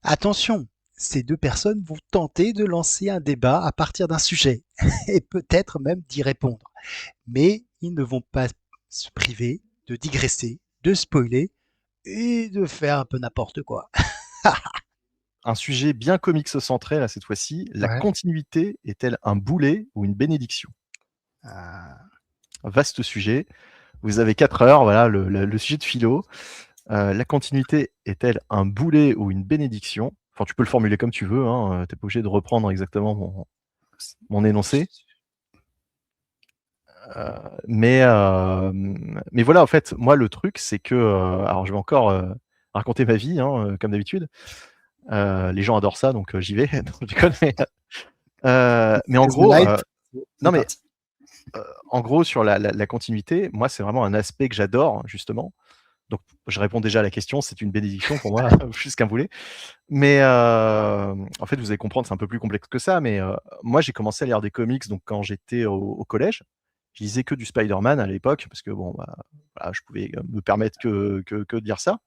Attention, ces deux personnes vont tenter de lancer un débat à partir d'un sujet et peut-être même d'y répondre. Mais ils ne vont pas se priver de digresser, de spoiler et de faire un peu n'importe quoi. Un sujet bien comics centré, là, cette fois-ci. La Ouais. continuité est-elle un boulet ou une bénédiction? Ah, Vaste sujet. Vous avez 4 heures, voilà, le sujet de philo. La continuité est-elle un boulet ou une bénédiction? Enfin, tu peux le formuler comme tu veux, hein, tu pas obligé de reprendre exactement mon énoncé. Mais, mais voilà, en fait, moi, le truc, c'est que, alors je vais encore, raconter ma vie, hein, comme d'habitude. Les gens adorent ça, donc j'y vais. Non, je déconne, mais en c'est the gros, light. non, C'est mais parti. en gros, sur la continuité, moi, c'est vraiment un aspect que j'adore, justement. Donc je réponds déjà à la question, c'est une bénédiction pour moi, plus qu'un boulet. Mais, en fait, vous allez comprendre, c'est un peu plus complexe que ça, mais, moi, j'ai commencé à lire des comics, donc quand j'étais au collège. Je lisais que du Spider-Man à l'époque parce que bon, bah, voilà, je pouvais, me permettre que de lire ça.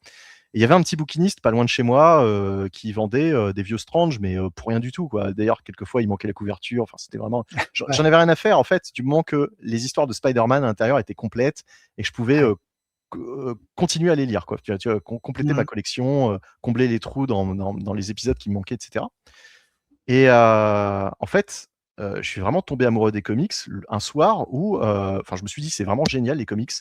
Et il y avait un petit bouquiniste pas loin de chez moi, qui vendait, des vieux Strange, mais, pour rien du tout, quoi. D'ailleurs, quelquefois, il manquait la couverture, enfin, c'était vraiment j'en Ouais, avais rien à faire, en fait, du moment que les histoires de Spider-Man à l'intérieur étaient complètes et que je pouvais, ouais. continuer à les lire, quoi. Tu vois, compléter ma Mhm. collection, combler les trous dans les épisodes qui me manquaient, et cetera. Et en fait, je suis vraiment tombé amoureux des comics un soir où, enfin, je me suis dit: «C'est vraiment génial les comics».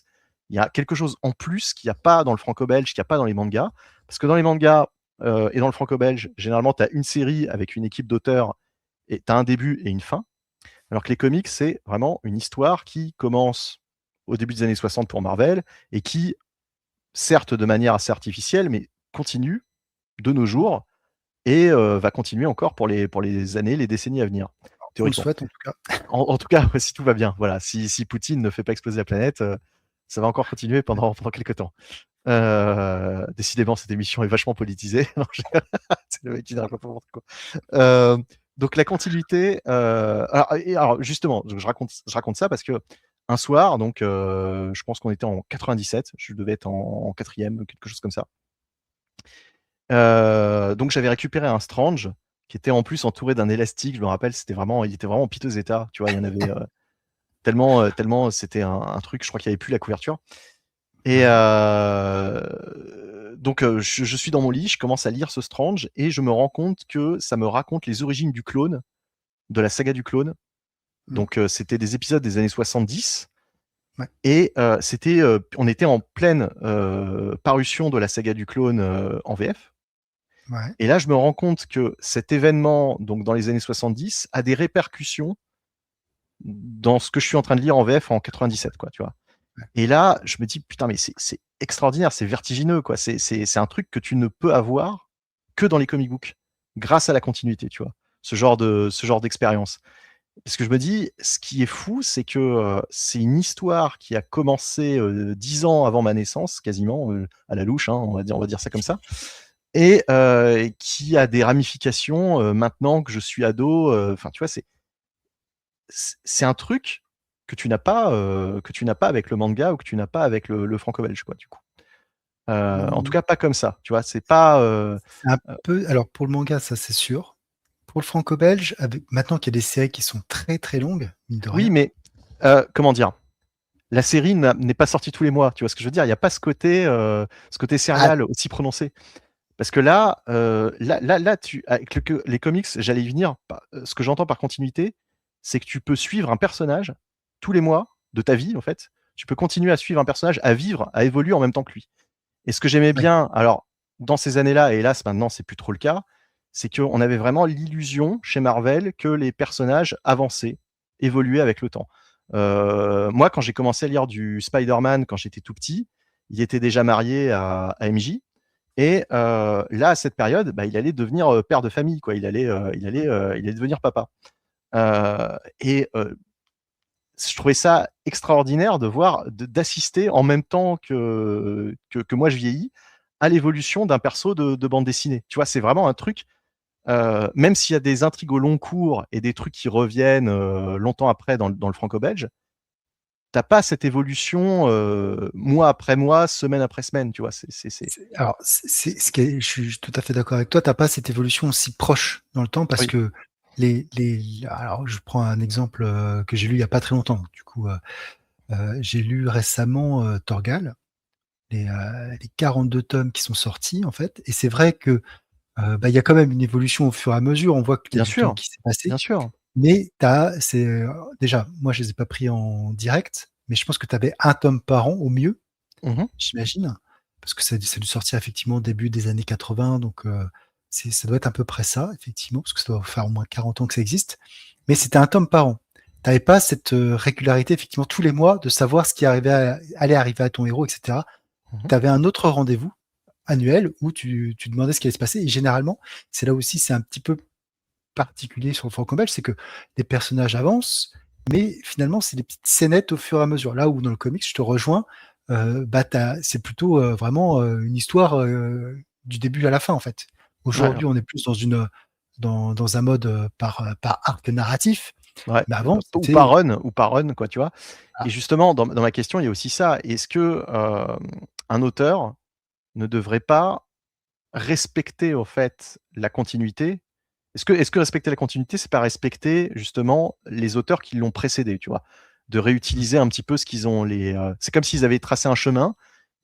Il y a quelque chose en plus qu'il y a pas dans le franco-belge, qu'il y a pas dans les mangas. Parce que dans les mangas, et dans le franco-belge, généralement, tu as une série avec une équipe d'auteurs et tu as un début et une fin. Alors que les comics, c'est vraiment une histoire qui commence au début des années 60 pour Marvel et qui, certes de manière assez artificielle, mais continue de nos jours et va continuer encore pour les années, les décennies à venir, On le théoriquement. souhaite en tout cas. En tout cas, si tout va bien, voilà. Si Poutine ne fait pas exploser la planète, ça va encore continuer pendant quelques temps. Décidément, cette émission est vachement politisée. Non, c'est le mec qui raconte n'importe quoi. Heu, donc la continuité, alors justement, je raconte ça parce qu'un soir, donc je pense qu'on était en 97, je devais être en 4e, quelque chose comme ça. Donc j'avais récupéré un Strange qui était en plus entouré d'un élastique, je me rappelle, il était vraiment en piteux état, tu vois? Il y en avait, tellement c'était un truc, je crois qu'il y avait plus la couverture et Ouais. donc je suis dans mon lit, je commence à lire ce Strange et je me rends compte que ça me raconte les origines du clone, de la saga du clone. Mm. Donc c'était des épisodes des années 70 Ouais. et on était en pleine, parution de la saga du clone, en VF. Ouais. Et là, je me rends compte que cet événement, donc dans les années 70, a des répercussions dans ce que je suis en train de lire en VF en 97, quoi, tu vois? Ouais. Et là, je me dis: «Putain, mais c'est extraordinaire, c'est vertigineux, quoi». C'est un truc que tu ne peux avoir que dans les comic books, grâce à la continuité, tu vois? Ce genre d'expérience. Parce que je me dis, ce qui est fou, c'est que, c'est une histoire qui a commencé, 10 ans avant ma naissance, quasiment, à la louche, hein, on va dire ça comme ça et qui a des ramifications, maintenant que je suis ado, enfin, tu vois? C'est un truc que tu n'as pas avec le manga ou que tu n'as pas avec le franco-belge, quoi, du coup. En tout Mm. cas, pas comme ça, tu vois? C'est pas, C'est un peu. Alors pour le manga, ça c'est sûr. Pour le franco-belge, maintenant qu'il y a des séries qui sont très très longues, mine de oui, rien. mais, comment dire? La série n'est pas sortie tous les mois, tu vois ce que je veux dire? Il y a pas ce côté Ah, serial aussi prononcé. Parce que là, là, avec les comics, j'allais y venir, ce que j'entends par continuité, c'est que tu peux suivre un personnage tous les mois de ta vie, en fait. Tu peux continuer à suivre un personnage, à vivre, à évoluer en même temps que lui. Et ce que j'aimais ouais. bien, alors, dans ces années-là, et hélas, maintenant, c'est plus trop le cas, c'est qu'on avait vraiment l'illusion chez Marvel que les personnages avançaient, évoluaient avec le temps. Moi, quand j'ai commencé à lire du Spider-Man quand j'étais tout petit, il était déjà marié à MJ. Et là, à cette période, bah, il allait devenir, père de famille, quoi. Il allait devenir papa. Et je trouvais ça extraordinaire de voir d'assister en même temps que moi je vieillis, à l'évolution d'un perso de bande dessinée. Tu vois? C'est vraiment un truc, même s'il y a des intrigues au long cours et des trucs qui reviennent, longtemps après dans le franco-belge, t'as pas cette évolution mois après mois, semaine après semaine, tu vois. Alors, je suis tout à fait d'accord avec toi. T'as pas cette évolution aussi proche dans le temps parce Oui, que alors, je prends un exemple que j'ai lu il y a pas très longtemps. Du coup, j'ai lu récemment Torgal, les 42 tomes qui sont sortis en fait. Et c'est vrai que il y a quand même une évolution au fur et à mesure. On voit qu'il y a bien du temps sûr, qui s'est bien passé. sûr. Mais déjà, moi je les ai pas pris en direct, mais je pense que tu avais un tome par an au mieux, Mhm. j'imagine, parce que c'est dû sortir effectivement au début des années 80, donc ça doit être à peu près ça, effectivement, parce que ça doit faire au moins 40 ans que ça existe. Mais c'était un tome par an. Tu n'avais pas cette régularité, effectivement, tous les mois, de savoir ce qui allait arriver à ton héros, etc. Mhm. Tu avais un autre rendez-vous annuel où tu demandais ce qui allait se passer, et généralement, c'est là aussi, c'est un petit peu particulier sur le Franco belge, c'est que les personnages avancent, mais finalement, c'est des petites scénettes au fur et à mesure. Là où dans le comics, je te rejoins, c'est plutôt vraiment une histoire du début à la fin, en fait. Ouais, Aujourd'hui, on est plus dans un mode par arc narratif, ouais. mais avant, Ou c'était. par run, quoi, tu vois. Et Ah, justement, dans ma question, il y a aussi ça. Est-ce que un auteur ne devrait pas respecter, au fait, la continuité? Est-ce que respecter la continuité, c'est pas respecter justement les auteurs qui l'ont précédé, tu vois? De mm, réutiliser un petit peu ce qu'ils ont c'est comme s'ils avaient tracé un chemin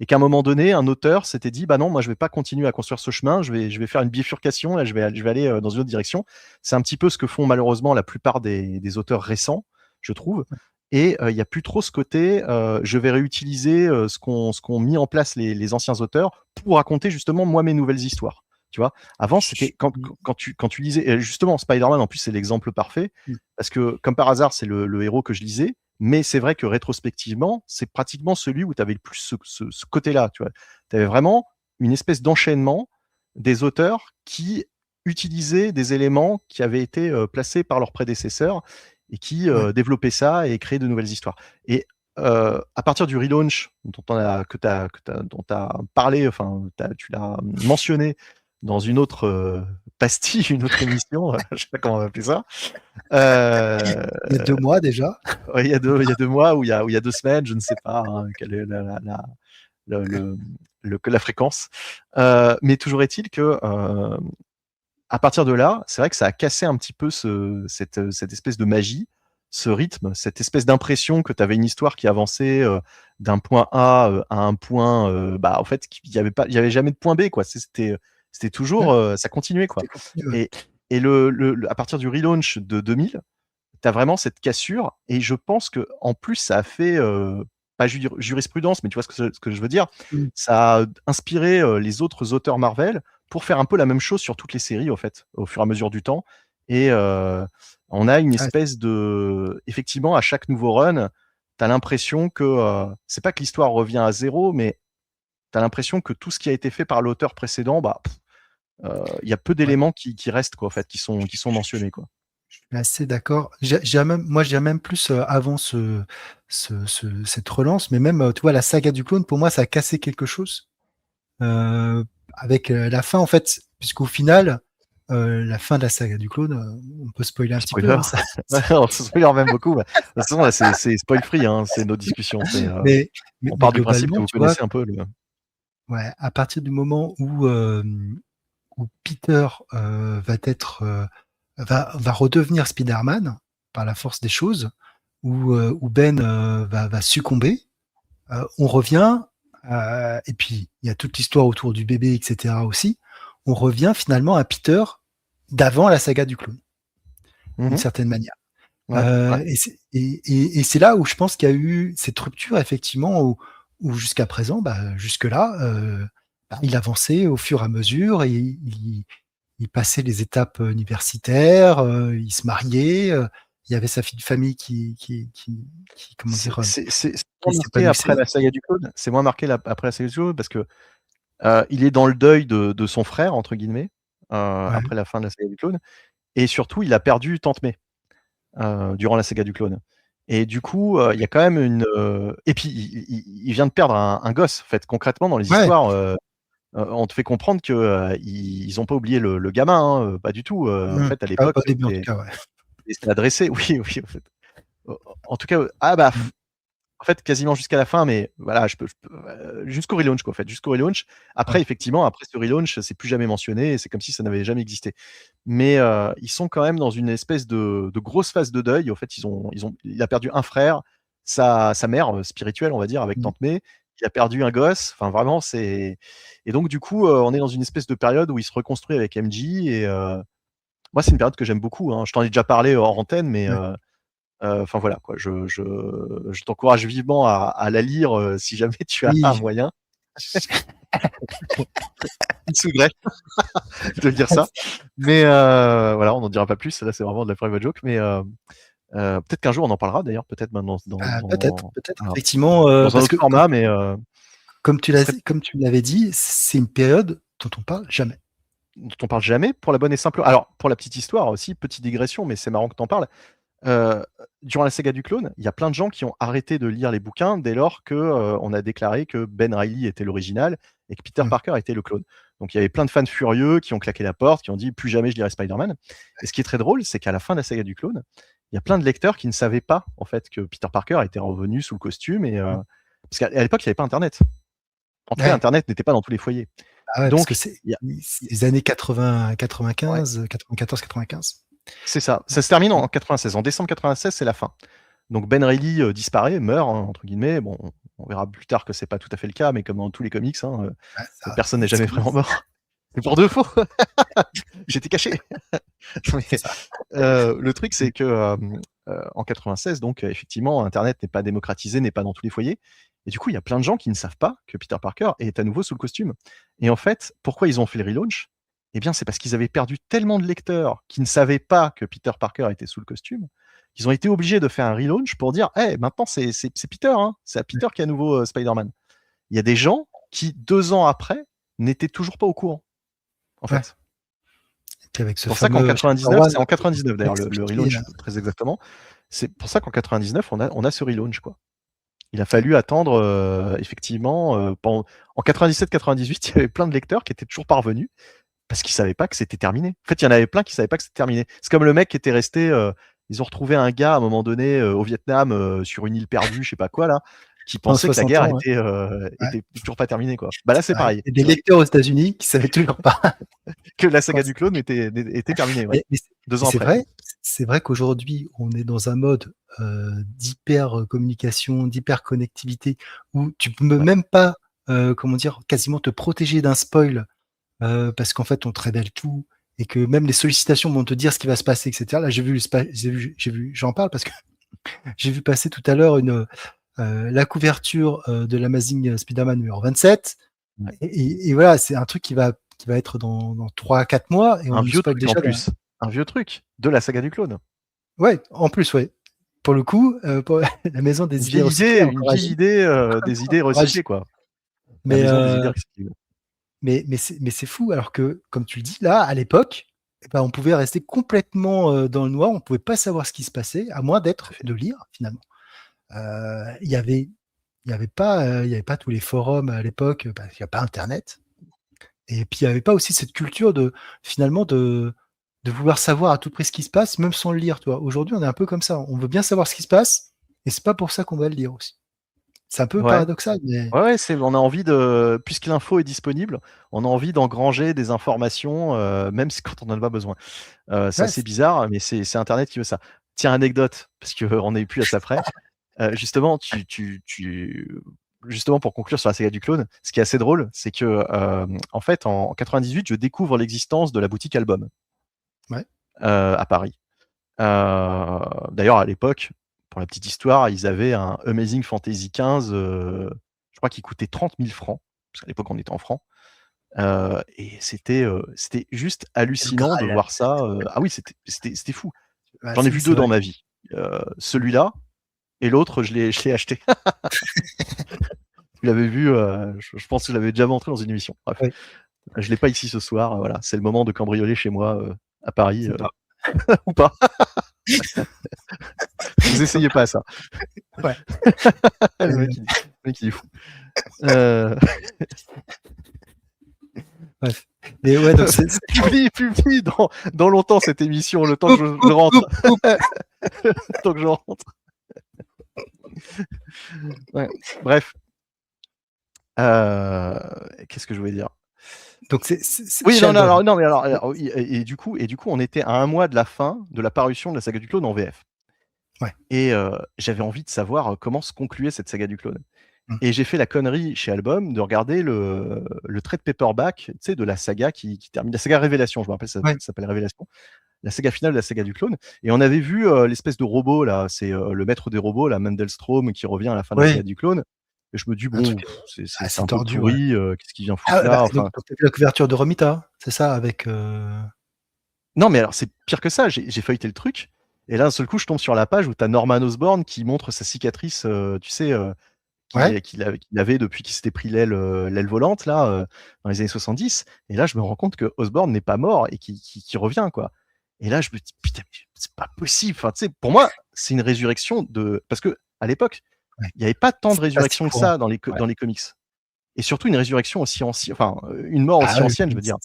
et qu'à un moment donné, un auteur s'était dit: «Bah non, moi je vais pas continuer à construire ce chemin, je vais faire une bifurcation, là je vais aller, dans une autre direction». C'est un petit peu ce que font malheureusement la plupart des auteurs récents, je trouve. Et il y a plus trop ce côté, je vais réutiliser, ce qu'ont mis en place les anciens auteurs pour raconter justement moi mes nouvelles histoires, tu vois? Avant, c'était quand mm, quand tu lisais et justement Spider-Man en plus c'est l'exemple parfait mm, parce que comme par hasard, c'est le héros que je lisais, mais c'est vrai que rétrospectivement, c'est pratiquement celui où tu avais le plus ce côté-là, tu vois? Tu avais vraiment une espèce d'enchaînement des auteurs qui utilisaient des éléments qui avaient été, placés par leurs prédécesseurs et qui, ouais. développaient ça et créaient de nouvelles histoires. Et à partir du relaunch dont tu as parlé, enfin, tu l'as mentionné dans une autre, pastille, une autre émission, je sais pas comment on va appeler ça. Heu, Il y a 2 mois déjà. ouais, il y a 2 mois ou il y a 2 semaines, je ne sais pas, hein, quelle est la fréquence. Mais toujours est-il que, à partir de là, c'est vrai que ça a cassé un petit peu cette espèce de magie, ce rythme, cette espèce d'impression que tu avais une histoire qui avançait, d'un point A, à un point, bah, en fait, il y avait jamais de point B, quoi. C'était Mm, toujours, ça continuait, quoi. c'était continu, ouais. Et à partir du relaunch de 2000, tu as vraiment cette cassure et je pense qu'en plus ça a fait, pas jurisprudence, mais tu vois ce que je veux dire? Mm, Ça a inspiré, les autres auteurs Marvel pour faire un peu la même chose sur toutes les séries, au fait, au fur et à mesure du temps. Et on a une ouais, espèce de effectivement, à chaque nouveau run, tu as l'impression que, c'est pas que l'histoire revient à zéro, mais tu as l'impression que tout ce qui a été fait par l'auteur précédent, bah, il y a peu ouais. d'éléments qui restent, quoi, en fait, qui sont mentionnés, quoi. Je suis assez d'accord. Moi, j'ai même plus avant cette relance, mais même, tu vois, la saga du clone, pour moi, ça a cassé quelque chose avec la fin, en fait, puisqu'au final, la fin de la saga du clone, on peut spoiler un petit peu, Spoiler. hein, ça, Ouais, on se spoilère même beaucoup. Bah, de toute façon, là, c'est spoil free, hein, c'est nos discussions. mais, On mais part du principe que globalement, vous tu vois, connaissez un peu le. ouais, à partir du moment où Peter va redevenir Spider-Man par la force des choses, où Ben va succomber. On revient, et puis il y a toute l'histoire autour du bébé, etc. aussi. On revient finalement à Peter d'avant la saga du clone, d'une Mmh. certaine manière. Ouais, ouais. Et c'est là où je pense qu'il y a eu cette rupture, effectivement, où jusqu'à présent, jusque-là, il avançait au fur et à mesure, et il passait les étapes universitaires, il se mariait, il y avait sa fille de famille comment C'est dire, c'est c'est c'est qui moins marqué après s'épanouissait. la saga du clone. C'est moins marqué après la saga du clone parce que, il est dans le deuil de son «frère» entre guillemets, Ouais, après la fin de la saga du clone et surtout il a perdu Tante May, durant la saga du clone et du coup, il y a quand même et puis il vient de perdre un gosse, en fait. Concrètement dans les ouais, histoires, on te fait comprendre que, ils ont pas oublié le gamin, hein, pas du tout, en fait, à pas l'époque, au début en tout cas, ouais. c'était adressé oui, oui, en fait. En tout cas, ah bah, Mmh. en fait, quasiment jusqu'à la fin, mais voilà, jusqu'au relaunch, quoi, en fait, jusqu'au relaunch. Après, effectivement, après ce relaunch, c'est plus jamais mentionné et c'est comme si ça n'avait jamais existé. Mais ils sont quand même dans une espèce de grosse phase de deuil. En fait, il a perdu un frère, sa mère spirituelle, on va dire, avec Tante May. Il a perdu un gosse. Enfin, vraiment, c'est. Et donc, du coup, on est dans une espèce de période où il se reconstruit avec MJ. Et moi, c'est une période que j'aime beaucoup. Hein. Je t'en ai déjà parlé hors antenne, mais. Enfin voilà quoi, je t'encourage vivement à la lire si jamais tu as un Oui. moyen. Il se greffe de dire ça. Mais voilà, on n'en dira pas plus. Là, c'est vraiment de la private joke. Mais peut-être qu'un jour on en parlera d'ailleurs, peut-être maintenant Peut-être, alors, effectivement, dans un parce autre que format, mais comme tu ce serait l'avais dit, c'est une période dont on parle jamais. dont on parle jamais pour la bonne et simple. Alors pour la petite histoire aussi, petite digression, mais c'est marrant que tu en parles. Durant la saga du clone, il y a plein de gens qui ont arrêté de lire les bouquins dès lors que on a déclaré que Ben Reilly était l'original et que Peter Parker était le clone. Donc il y avait plein de fans furieux qui ont claqué la porte, qui ont dit plus jamais je lirai Spider-Man. Et ce qui est très drôle, c'est qu'à la fin de la saga du clone, il y a plein de lecteurs qui ne savaient pas en fait que Peter Parker était revenu sous le costume et parce qu'à l'époque il n'y avait pas Internet. En tout cas, Internet n'était pas dans tous les foyers. Ah ouais, Donc parce que c'est il y a... les années 80, 95, 94, 95. C'est ça. Ça se termine en 96. En décembre 96, c'est la fin. Donc Ben Reilly disparaît, meurt, hein, entre guillemets. Bon, on verra plus tard que c'est pas tout à fait le cas, mais comme dans tous les comics, hein, personne n'est jamais vraiment mort. Mais pour de faux. J'étais caché. Mais, le truc, c'est que en 96, donc effectivement, Internet n'est pas démocratisé, n'est pas dans tous les foyers. Et du coup, il y a plein de gens qui ne savent pas que Peter Parker est à nouveau sous le costume. Et en fait, pourquoi ils ont fait le relaunch? Eh bien, c'est parce qu'ils avaient perdu tellement de lecteurs qui ne savaient pas que Peter Parker était sous le costume, qu'ils ont été obligés de faire un relaunch pour dire hey, maintenant c'est Peter, hein, c'est à Peter qui est à nouveau Spider-Man. Il y a des gens qui, 2 ans après, n'étaient toujours pas au courant, en fait. C'est pour ça qu'en 99, c'est en 99 d'ailleurs le relaunch, très exactement. C'est pour ça qu'en 99, on a ce relaunch, quoi. Il a fallu attendre, effectivement, en 97-98, il y avait plein de lecteurs qui étaient toujours pas revenus parce qu'ils savaient pas que c'était terminé. En fait, il y en avait plein qui savaient pas que c'était terminé. C'est comme le mec qui était resté, ils ont retrouvé un gars à un moment donné au Vietnam, sur une île perdue, je sais pas quoi là, qui pensait que la guerre était toujours pas terminée, quoi. Bah là, c'est pareil. Il y a des lecteurs aux États-Unis qui savaient toujours pas que la saga du clone était terminée. Ouais. 2 ans après. C'est vrai qu'aujourd'hui, on est dans un mode d'hyper communication, d'hyper connectivité, où tu peux même pas, comment dire, quasiment te protéger d'un spoil, parce qu'en fait, on te révèle tout et que même les sollicitations vont te dire ce qui va se passer, etc. Là, j'en parle parce que j'ai vu passer tout à l'heure la couverture de l'Amazing Spider-Man numéro 27. Ouais. Et voilà, c'est un truc qui va être dans 3-4 mois. Et un vieux truc déjà en plus. Un vieux truc de la saga du clone. Ouais, en plus, ouais. Pour le coup, pour la maison des idées recyclées. Une vieille idée des idées recyclées, quoi. Mais, mais c'est fou, alors que, comme tu le dis, là, à l'époque, on pouvait rester complètement dans le noir, on ne pouvait pas savoir ce qui se passait, à moins de lire, finalement. Il y avait pas tous les forums à l'époque, parce qu'il n'y a pas Internet. Et puis il n'y avait pas aussi cette culture de vouloir savoir à tout prix ce qui se passe, même sans le lire. Aujourd'hui, on est un peu comme ça. On veut bien savoir ce qui se passe, et c'est pas pour ça qu'on va le lire aussi. C'est un peu paradoxal. Mais... Ouais, on a envie de, puisque l'info est disponible, on a envie d'engranger des informations, même quand on n'en a pas besoin. C'est assez bizarre, mais c'est Internet qui veut ça. Tiens, anecdote, parce qu'on n'est plus à ça près. Justement, justement, pour conclure sur la saga du clone, ce qui est assez drôle, c'est que en fait, en 98, je découvre l'existence de la boutique Album à Paris. D'ailleurs, à l'époque, pour la petite histoire, ils avaient un Amazing Fantasy 15, je crois qu'il coûtait 30 000 francs, parce qu'à l'époque, on était en francs. Et c'était juste hallucinant de voir ça. Ah oui, c'était fou. J'en ai vu 2 dans ma vie. Celui-là, et l'autre, je l'ai acheté. Tu l'avais vu, je pense que je l'avais déjà montré dans une émission. Bref, je l'ai pas ici ce soir. Voilà, c'est le moment de cambrioler chez moi à Paris, ou pas. Vous essayez pas ça. Ouais. le mec, il est fou. Bref. Mais ouais, donc publie dans longtemps cette émission, le temps que je rentre. Le temps que je rentre. Ouais. Bref. Qu'est-ce que je voulais dire? Donc Oui, chez non, non, Album. alors, non, mais alors, oui, et du coup, on était à un mois de la fin de la parution de la saga du clone en VF. Ouais. Et j'avais envie de savoir comment se concluait cette saga du clone. Mmh. Et j'ai fait la connerie chez Album de regarder le trade paperback, tu sais, de la saga qui termine, la saga Révélation, je me rappelle, ça Ouais. s'appelle Révélation. La saga finale de la saga du clone. Et on avait vu l'espèce de robot là, c'est le maître des robots, là, Mandelstrom, qui revient à la fin de la Ouais. saga du clone. Et je me dis, Un bon, truc, c'est assez un peu tordu, ouais. pourri, qu'est-ce qu'il vient Ah foutre ouais, là? donc Enfin, tu as vu la couverture de Romita, c'est ça? Avec, non, mais alors c'est pire que ça, j'ai feuilleté le truc, et là d'un seul coup je tombe sur la page où tu as Norman Osborn qui montre sa cicatrice, tu sais, ouais? qu'il avait depuis qu'il s'était pris l'aile volante là, dans les années 70. Et là je me rends compte que Osborn n'est pas mort et qu'il revient, quoi. Et là je me dis: «Putain, mais c'est pas possible!» Enfin, tu sais, pour moi, c'est une résurrection de parce qu'à l'époque, Ouais. il y avait pas tant de C'était pas si résurrections que courant. ça dans Ouais. les comics, et surtout une résurrection aussi enfin, une mort Ah aussi oui, ancienne, je veux dire.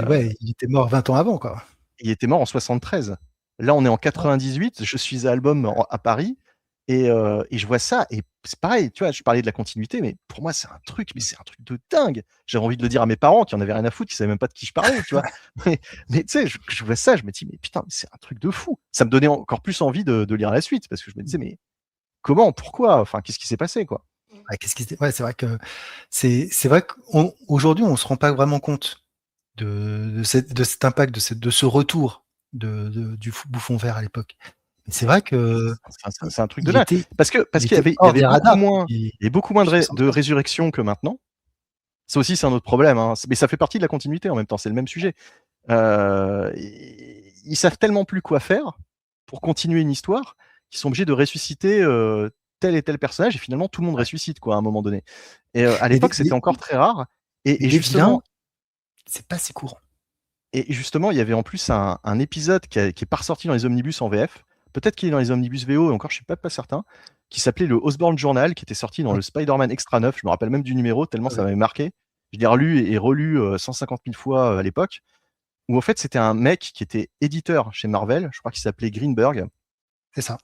ouais, il était mort 20 ans avant, quoi. Il était mort en 73. Là, on est en Ouais. 98, je suis à Album à Paris, et je vois ça, et c'est pareil, tu vois? Je parlais de la continuité, mais pour moi, c'est un truc, mais c'est un truc de dingue. J'avais envie de le dire à mes parents qui en avaient rien à foutre, qui savaient même pas de qui je parlais, tu vois? Mais tu sais, je vois ça, je me dis: «Mais putain, mais c'est un truc de fou». Ça me donnait encore plus envie de lire la suite, parce que je me disais: «Mais comment? Pourquoi? Enfin, qu'est-ce qui s'est passé, quoi?» Ouais, qu'est-ce qui s'est ouais, c'est vrai que c'est vrai qu'aujourd'hui, on se rend pas vraiment compte de cet impact, de ce retour du bouffon vert à l'époque. Mais c'est vrai que C'est un truc de il dingue. était Parce il qu'il y était avait hors des radars il y avait beaucoup moins depuis de 73. résurrections que maintenant. Ça aussi, c'est un autre problème, hein, mais ça fait partie de la continuité en même temps, c'est le même sujet. Ils savent tellement plus quoi faire pour continuer une histoire qu'ils sont obligés de ressusciter, tel et tel personnage, et finalement tout le monde Ouais. ressuscite, quoi, à un moment donné. Et à Mais l'époque, c'était encore très rare, et des vilains, justement, c'est pas si courant. il y avait en plus un épisode qui est pas ressorti dans les omnibus en VF, peut-être qu'il est dans les omnibus VO, et encore je suis pas certain, qui s'appelait le Osborn Journal, qui était sorti dans Ouais, le Spider-Man Extra 9. Je me rappelle même du numéro tellement ouais, ça ouais, m'avait marqué. Je l'ai relu et relu 150 000 fois, à l'époque, où en fait c'était un mec qui était éditeur chez Marvel, je crois qu'il s'appelait Greenberg, c'est ça.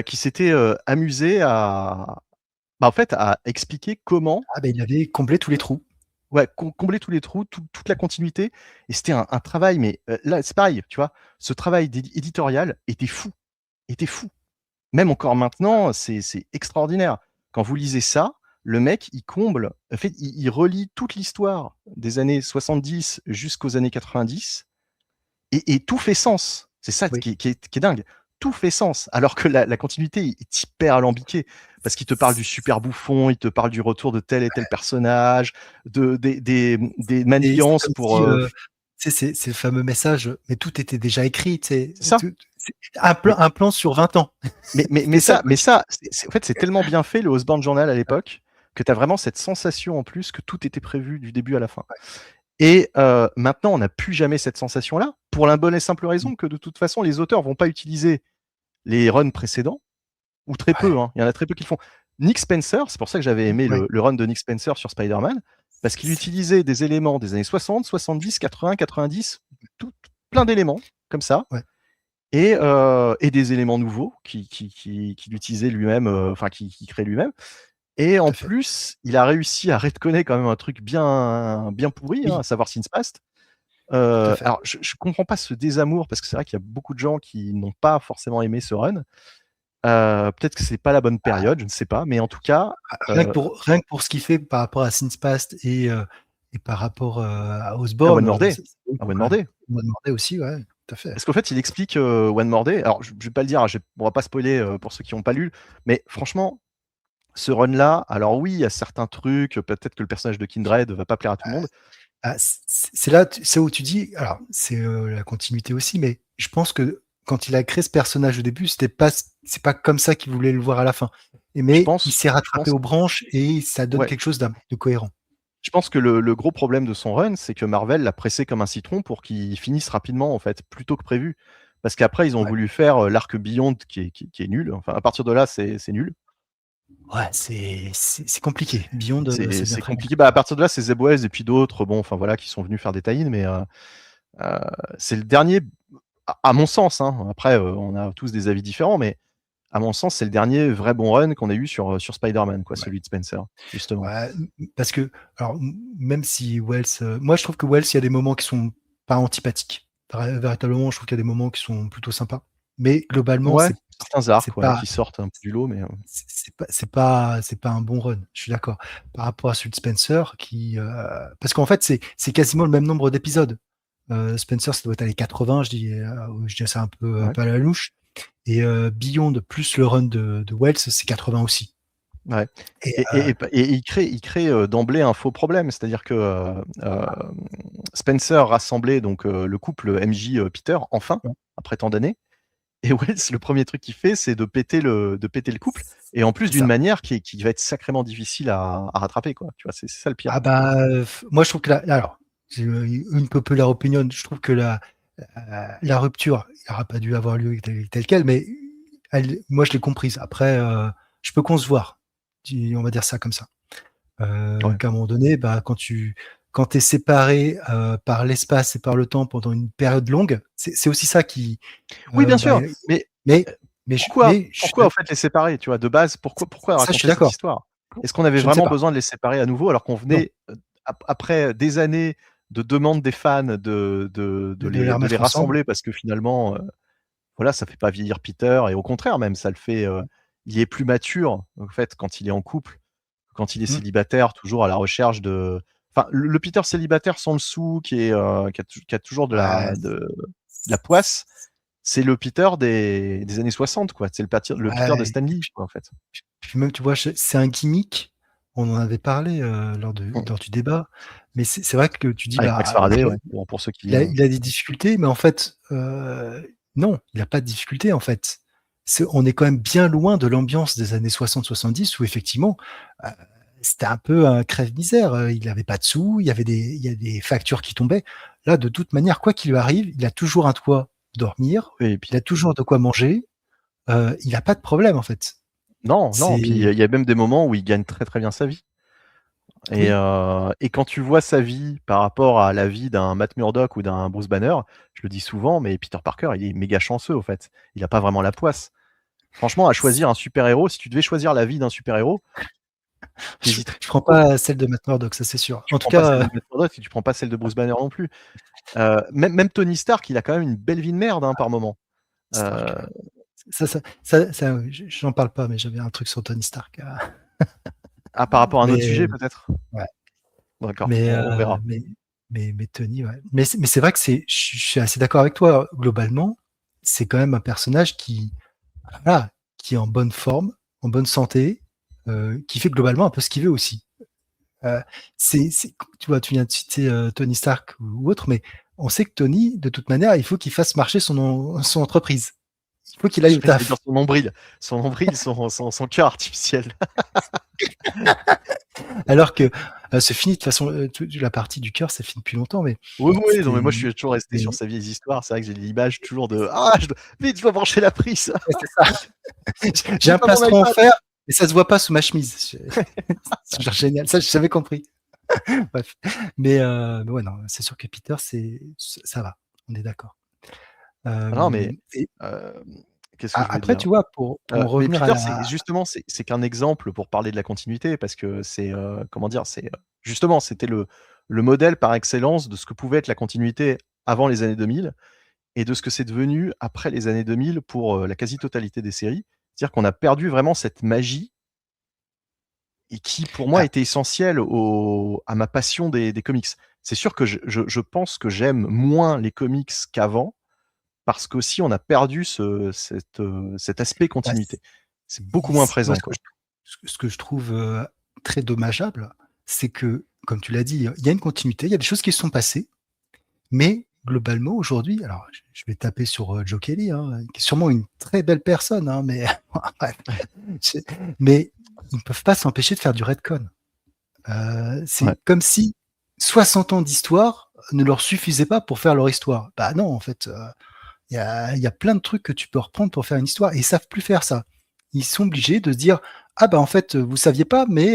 qui s'était, amusé en fait, à expliquer comment, Ah ben il avait comblé tous les trous. ouais, combler tous les trous, toute la continuité. Et c'était un travail, mais là, c'est pareil, tu vois? Ce travail éditorial était fou. Même encore maintenant, c'est extraordinaire. Quand vous lisez ça, le mec, il comble, en fait, il relie toute l'histoire des années 70 jusqu'aux années 90, et tout fait sens. C'est ça Oui. qui est dingue. Tout fait sens, alors que la continuité est hyper alambiquée, parce qu'il te parle du super bouffon, il te parle du retour de tel et tel personnage, des C'est manigances comme pour, si, tu sais, c'est le fameux message, mais tout était déjà écrit, tu sais, c'est ça. tout c'est Mais un plan sur 20 ans. C'était ça, quoi. en fait, c'est tellement bien fait, le Osborn Journal à l'époque, que tu as vraiment cette sensation en plus que tout était prévu du début à la fin. Et maintenant, on n'a plus jamais cette sensation-là, pour la bonne et simple Mmh. raison que de toute façon, les auteurs vont pas utiliser les runs précédents, ou très peu, Ouais, hein. Il y en a très peu qui le font. Nick Spencer, c'est pour ça que j'avais aimé ouais. le run de Nick Spencer sur Spider-Man, parce qu'il C'est utilisait des éléments des années 60, 70, 80, 90, plein d'éléments comme ça, ouais, et des éléments nouveaux qu'il utilisait lui-même, enfin qu'il créait lui-même. Et tout en à fait. plus, il a réussi à retconner quand même un truc bien pourri, hein, Oui, à savoir Since Past. tout à fait. Alors je comprends pas ce désamour, parce que c'est vrai qu'il y a beaucoup de gens qui n'ont pas forcément aimé ce run. Peut-être que c'est pas la bonne période, je ne sais pas, mais en tout cas, heu, Rien que pour ce qu'il fait par rapport à Since Past et par rapport, à à One Osborn, More Day, ça vaut le à coup One quand More même. Day. Moi demandé aussi, ouais, tout à fait. Parce qu'en fait, il explique, One More Day. Alors je vais pas le dire, hein, on va pas spoiler, pour ceux qui ont pas lu, mais franchement, ce run là, alors oui, il y a certains trucs, peut-être que le personnage de Kindred va pas plaire à tout le monde. Ah, c'est là, c'est où tu dis alors c'est, la continuité aussi, mais je pense que quand il a créé ce personnage au début, c'est pas comme ça qu'il voulait le voir à la fin. Je Mais il pense s'est je rattrapé pense aux branches et ça donne ouais. quelque chose de cohérent. Je pense que le gros problème de son run, c'est que Marvel l'a pressé comme un citron pour qu'il finisse rapidement, en fait, plus tôt que prévu. Parce qu'après, ils ont Ouais. voulu faire, l'arc Beyond qui est nul. Enfin, à partir de là, c'est nul. Ouais, c'est compliqué. Beyond, c'est bien C'est très bien. compliqué. Bah, à partir de là, c'est Zeb Wells et puis d'autres, bon, enfin voilà, qui sont venus faire des tie-ins, mais heu, c'est le dernier, à mon sens, hein. Après, on a tous des avis différents, mais à mon sens, c'est le dernier vrai bon run qu'on a eu sur Spider-Man, quoi, celui de Spencer, justement. Ouais, parce que, alors, même si Wells, moi je trouve que Wells, il y a des moments qui sont pas antipathiques. Véritablement, je trouve qu'il y a des moments qui sont plutôt sympas. Mais globalement, Ouais, certains arcs pas, qui sortent un peu du lot, mais c'est pas un bon run. Je suis d'accord. Par rapport à celui de Spencer, parce qu'en fait, c'est quasiment le même nombre d'épisodes. Spencer, ça doit être à les 80, je dis ça un peu, ouais. à la louche. Et Beyond plus le run de Wells, c'est 80 aussi. Ouais. Et, Et il crée d'emblée un faux problème, c'est-à-dire que Spencer rassemblait donc le couple MJ Peter enfin après tant d'années, et Wells le premier truc qu'il fait c'est de péter le couple, et en plus c'est d'une ça. manière qui va être sacrément difficile à rattraper, quoi. Tu vois, c'est ça le pire. Ah bah, moi je trouve que alors, c'est une populaire opinion, je trouve que la rupture, il n'aurait pas dû avoir lieu tel quel, mais moi je l'ai comprise. Après, je peux concevoir, on va dire ça comme ça. Ouais. Qu'à un moment donné, bah, quand tu es séparé par l'espace et par le temps pendant une période longue, c'est aussi ça qui. Oui, bien Bah, sûr, mais pourquoi, pourquoi en fait les séparer, tu vois, de base, pourquoi ça, je suis raconter cette d'accord. histoire? Est-ce qu'on avait Je ne sais vraiment pas. besoin de les séparer à nouveau alors qu'on Non, venait, après des années de demandes des fans de les de les remettre ensemble. rassembler parce que finalement, voilà, ça fait pas vieillir Peter, et au contraire même, ça le fait, il est plus mature, en fait, quand il est en couple, quand il est Mm. célibataire, toujours à la recherche de enfin, le Peter célibataire sans le sou, qui a toujours Ouais, de la poisse, c'est le Peter des années 60, quoi. C'est le Peter de ouais. Stan Lee, quoi, en fait. Puis même, tu vois, c'est un gimmick. On en avait parlé lors Mmh. du débat. Mais c'est vrai que tu dis, Avec Max bah, Faraday, ok, ouais, pour ceux qui, il a des difficultés, mais en fait, non, il n'a pas de difficultés, en fait. On est quand même bien loin de l'ambiance des années 60-70 où effectivement, euh, c'était un peu un crève-misère. Il n'avait pas de sous, il y a des factures qui tombaient. Là, de toute manière, quoi qu'il lui arrive, il a toujours un toit pour dormir, et puis il a toujours de quoi manger, il n'a pas de problème, en fait. non, puis C'est il y a même des moments où il gagne très, très bien sa vie, Oui. et quand tu vois sa vie par rapport à la vie d'un Matt Murdock ou d'un Bruce Banner, je le dis souvent, mais Peter Parker, il est méga chanceux, au fait. Il a pas vraiment la poisse. Franchement, à choisir un super-héros, si tu devais choisir la vie d'un super-héros, Je t'hésiterais prends trop. pas celle de Matt Murdock, ça c'est sûr. Tu En tout prends pas celle cas, de Matt Murdock et tu prends pas celle de Bruce Banner non plus. Même Tony Stark, il a quand même une belle vie de merde, hein, par moment. Stark, Heu, j'en parle pas, mais j'avais un truc sur Tony Stark. Par rapport à un autre Mais sujet peut-être? ouais, D'accord, mais, on verra. mais Tony, ouais. Mais c'est vrai que je suis assez d'accord avec toi. Globalement, c'est quand même un personnage voilà, qui est en bonne forme, en bonne santé, qui fait globalement un peu ce qu'il veut aussi. Euh, tu vois, tu viens de citer Tony Stark ou autre, mais on sait que Tony, de toute manière, il faut qu'il fasse marcher son entreprise. Il faut qu'il aille au J'allais dire taf. son nombril, son cœur artificiel. Alors que c'est fini de toute façon, la partie du cœur, c'est fini depuis longtemps, mais Oui, oui, non, mais c'était. moi je suis toujours resté sur mais- sa vieille histoire. C'est vrai que j'ai l'image toujours de: «Ah, je dois brancher la prise, ouais, c'est ça. J'ai j'ai un pas mon plastron en iPad!» fer, mais ça se voit pas sous ma chemise. C'est genre génial. Ça, j'avais compris. Bref. Mais ouais, non, c'est sûr que Peter, ça va. On est d'accord. Non, mais, Et qu'est-ce que je voulais après, dire? tu vois, pour en Mais revenir à Peter, c'est la. justement, c'est qu'un exemple pour parler de la continuité, parce que c'est, comment dire? C'est, justement, c'était le modèle par excellence de ce que pouvait être la continuité avant les années 2000 et de ce que c'est devenu après les années 2000 pour, la quasi-totalité des séries. C'est-à-dire qu'on a perdu vraiment cette magie, et qui, pour moi, Ah, était essentielle à ma passion des comics. C'est sûr que je pense que j'aime moins les comics qu'avant, parce qu'aussi on a perdu cet aspect bah, continuité. C'est beaucoup moins moi, présent, quoi. ce que je trouve très dommageable, c'est que, comme tu l'as dit, il y a une continuité, il y a des choses qui se sont passées, mais globalement, aujourd'hui, alors je vais taper sur Joe Kelly, hein, qui est sûrement une très belle personne, hein, mais bref. Mais ils ne peuvent pas s'empêcher de faire du retcon. Ouais. C'est comme si 60 ans d'histoire ne leur suffisait pas pour faire leur histoire. Bah non, en fait, il y a plein de trucs que tu peux reprendre pour faire une histoire et ils savent plus faire ça. Ils sont obligés de se dire ah bah en fait vous saviez pas mais il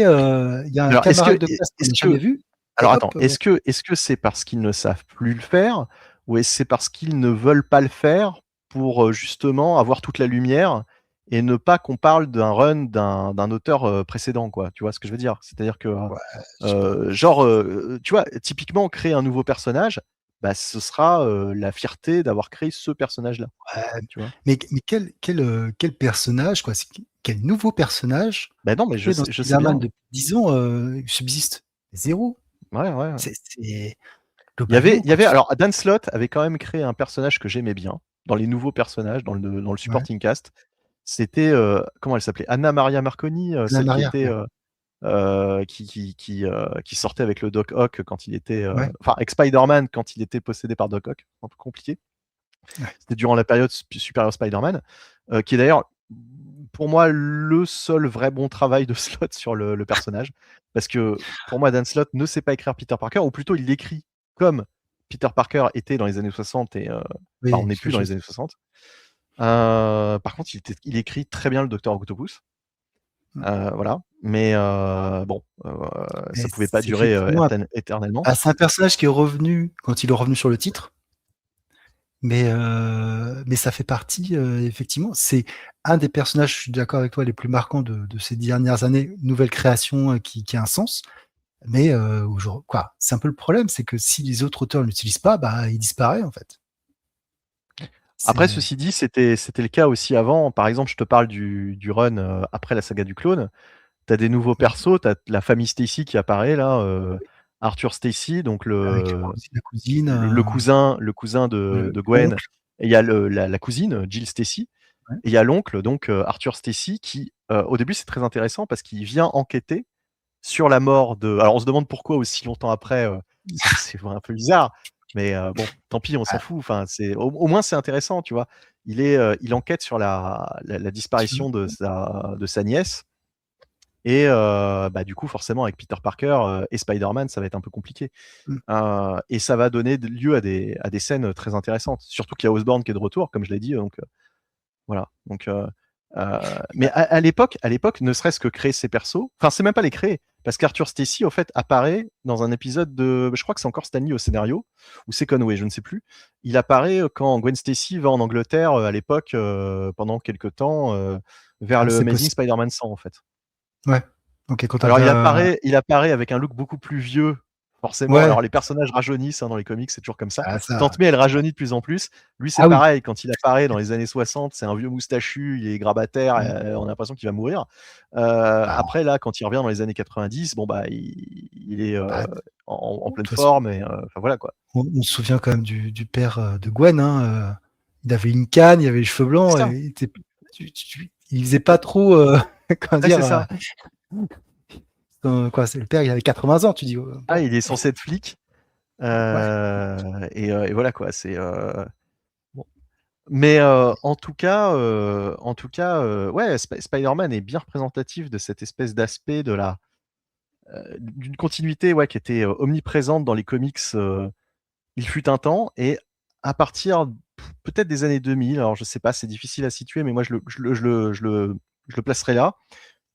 y a un Alors camarade de classe qu'on n'a jamais vu et alors attends, hop est-ce que c'est parce qu'ils ne savent plus le faire, ou est-ce que c'est parce qu'ils ne veulent pas le faire pour, justement avoir toute la lumière et ne pas qu'on parle d'un run d'un auteur précédent, quoi. Tu vois ce que je veux dire? C'est-à-dire que, Ouais, je sais pas. tu vois, typiquement, créer un nouveau personnage, bah, ce sera la fierté d'avoir créé ce personnage-là, Ouais, tu vois? mais quel personnage, quoi, quel nouveau personnage Ben non, mais créé dans je sais Spider-Man bien. depuis 10 ans subsiste? Zéro. Ouais, ouais, ouais. C'est Il globalement, y quand avait tu. alors Dan Slott avait quand même créé un personnage que j'aimais bien, dans les nouveaux personnages, dans le Ouais, supporting cast. C'était, comment elle s'appelait? Anna Maria Marconi, Anna celle qui Maria, était, ouais. qui sortait avec le Doc Ock quand il était, Ouais, enfin avec Spider-Man quand il était possédé par Doc Ock, un peu compliqué. ouais. C'était durant la période Superior Spider-Man, qui est d'ailleurs, pour moi, le seul vrai bon travail de Slott sur le personnage. Parce que, pour moi, Dan Slott ne sait pas écrire Peter Parker, ou plutôt il l'écrit comme Peter Parker était dans les années 60 et enfin, on Oui, n'est plus dans les années 60. Par contre, il écrit très bien le Docteur Octopus. mmh, Voilà. Mais bon, mais ça pouvait pas c'est durer effectivement éternellement. c'est un personnage qui est revenu quand il est revenu sur le titre, mais ça fait partie, effectivement, c'est un des personnages, je suis d'accord avec toi, les plus marquants de ces dernières années, nouvelle création, qui a un sens. Mais quoi, c'est un peu le problème, c'est que si les autres auteurs ne l'utilisent pas, bah, il disparaît, en fait. Après, C'est ceci dit, c'était le cas aussi avant. Par exemple, je te parle du run après la saga du clone. T'as des nouveaux oui, persos, t'as la famille Stacy qui apparaît là, oui, Arthur Stacy, donc avec la cousine, le cousin le de Gwen, l'oncle, et il y a la cousine, Jill Stacy, ouais. et il y a l'oncle, donc Arthur Stacy, qui, au début, c'est très intéressant parce qu'il vient enquêter sur la mort de. Alors, on se demande pourquoi aussi longtemps après, c'est un peu bizarre, mais bon, tant pis, on s'en Ah, fout. Enfin, au moins, c'est intéressant, tu vois. Il enquête sur la sur disparition de sa nièce. Et bah, du coup, forcément, avec Peter Parker et Spider-Man, ça va être un peu compliqué. mmh, Et ça va donner lieu à des scènes très intéressantes. Surtout qu'il y a Osborn qui est de retour, comme je l'ai dit. Donc voilà. Donc, mais bah, à l'époque, ne serait-ce que créer ces persos, enfin, c'est même pas les créer, parce qu'Arthur Stacy, au fait, apparaît dans un épisode de, je crois que c'est encore Stan Lee au scénario, ou c'est Conway, je ne sais plus. Il apparaît quand Gwen Stacy va en Angleterre à l'époque, pendant quelques temps, vers le c'est Amazing possible. Spider-Man 100, en fait. Ouais. OK, quand tu Alors as il apparaît avec un look beaucoup plus vieux, forcément. ouais, Alors les personnages rajeunissent, hein, dans les comics, c'est toujours comme ça. ah ça Tante May, elle rajeunit de plus en plus. Lui, c'est ah oui, pareil, quand il apparaît dans les années 60, c'est un vieux moustachu, il est grabataire, mmh, on a l'impression qu'il va mourir. bah, Après là, quand il revient dans les années 90, bon bah, il est, bah, de en pleine toute façon, forme et enfin voilà quoi. on se souvient quand même du père, de Gwen, hein, il avait une canne, il avait les cheveux C'est blancs, ça, il était il faisait pas trop, comment ouais, dire, c'est ça. quoi, c'est le père, il avait 80 ans, tu dis, Ah, bon, il est censé être flic, ouais, et voilà quoi, c'est, bon. Mais ouais, Spider-Man est bien représentatif de cette espèce d'aspect d'une continuité, ouais, qui était omniprésente dans les comics. Il fut un temps, et à partir peut-être des années 2000, alors je sais pas, c'est difficile à situer, mais moi je le placerai là.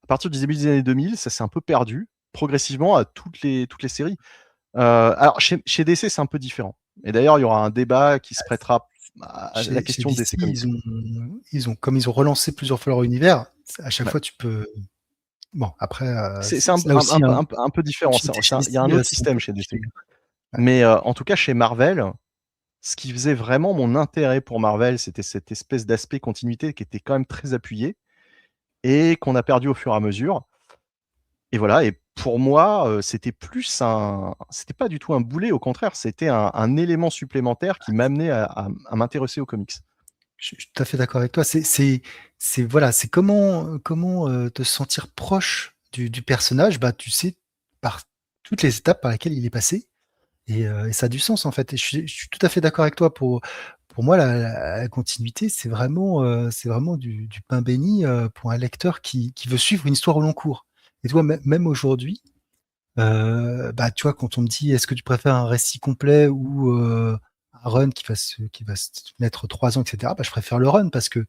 À partir du début des années 2000, ça s'est un peu perdu progressivement à toutes les séries. Alors chez DC, c'est un peu différent. Et d'ailleurs, il y aura un débat qui se prêtera à la chez question de DC, DC Comics. comme ils ont relancé plusieurs fois leur univers, à chaque Ouais. fois tu peux bon après, C'est là aussi, hein, un peu différent. chez Il y a DC, un autre c'est un peu système chez DC. compliqué. Ouais. Mais en tout cas, chez Marvel, ce qui faisait vraiment mon intérêt pour Marvel, c'était cette espèce d'aspect continuité qui était quand même très appuyé et qu'on a perdu au fur et à mesure. Et voilà, et pour moi, c'était pas du tout un boulet, au contraire, c'était un élément supplémentaire qui m'amenait à m'intéresser aux comics. Je suis tout à fait d'accord avec toi. Voilà, c'est comment, te sentir proche du personnage, bah, tu sais, par toutes les étapes par lesquelles il est passé et ça a du sens, en fait et je suis tout à fait d'accord avec toi pour moi la continuité, c'est vraiment du pain béni, pour un lecteur qui veut suivre une histoire au long cours et tu vois, même aujourd'hui, bah, tu vois, quand on me dit: «Est-ce que tu préfères un récit complet ou un run qui va se mettre 3 ans et cetera?» Bah, je préfère le run parce qu'il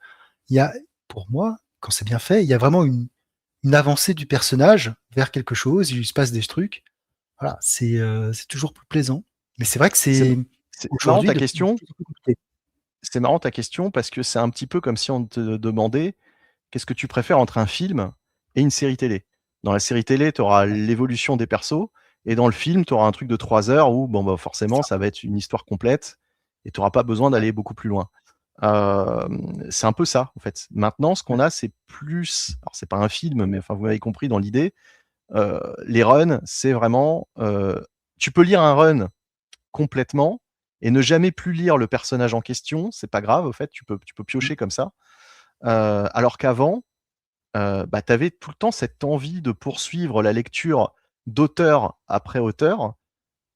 y a pour moi, quand c'est bien fait, il y a vraiment une avancée du personnage vers quelque chose, il lui se passe des trucs. Voilà, c'est toujours plus plaisant. Mais c'est vrai que C'est c'est c'est marrant aujourd'hui ta de question. plus en plus compliqué. C'est marrant ta question parce que c'est un petit peu comme si on te demandait qu'est-ce que tu préfères entre un film et une série télé? Dans la série télé, tu auras l'évolution des persos, et dans le film, tu auras un truc de 3 heures où, bon, bah, forcément, ça va être une histoire complète, et tu auras pas besoin d'aller beaucoup plus loin. C'est un peu ça, en fait. Maintenant, ce qu'on a, c'est plus, alors c'est pas un film, mais enfin, vous m'avez compris dans l'idée, les runs, c'est vraiment, tu peux lire un run complètement et ne jamais plus lire le personnage en question, c'est pas grave, au fait, tu peux piocher comme ça. Alors qu'avant, bah, tu avais tout le temps cette envie de poursuivre la lecture d'auteur après auteur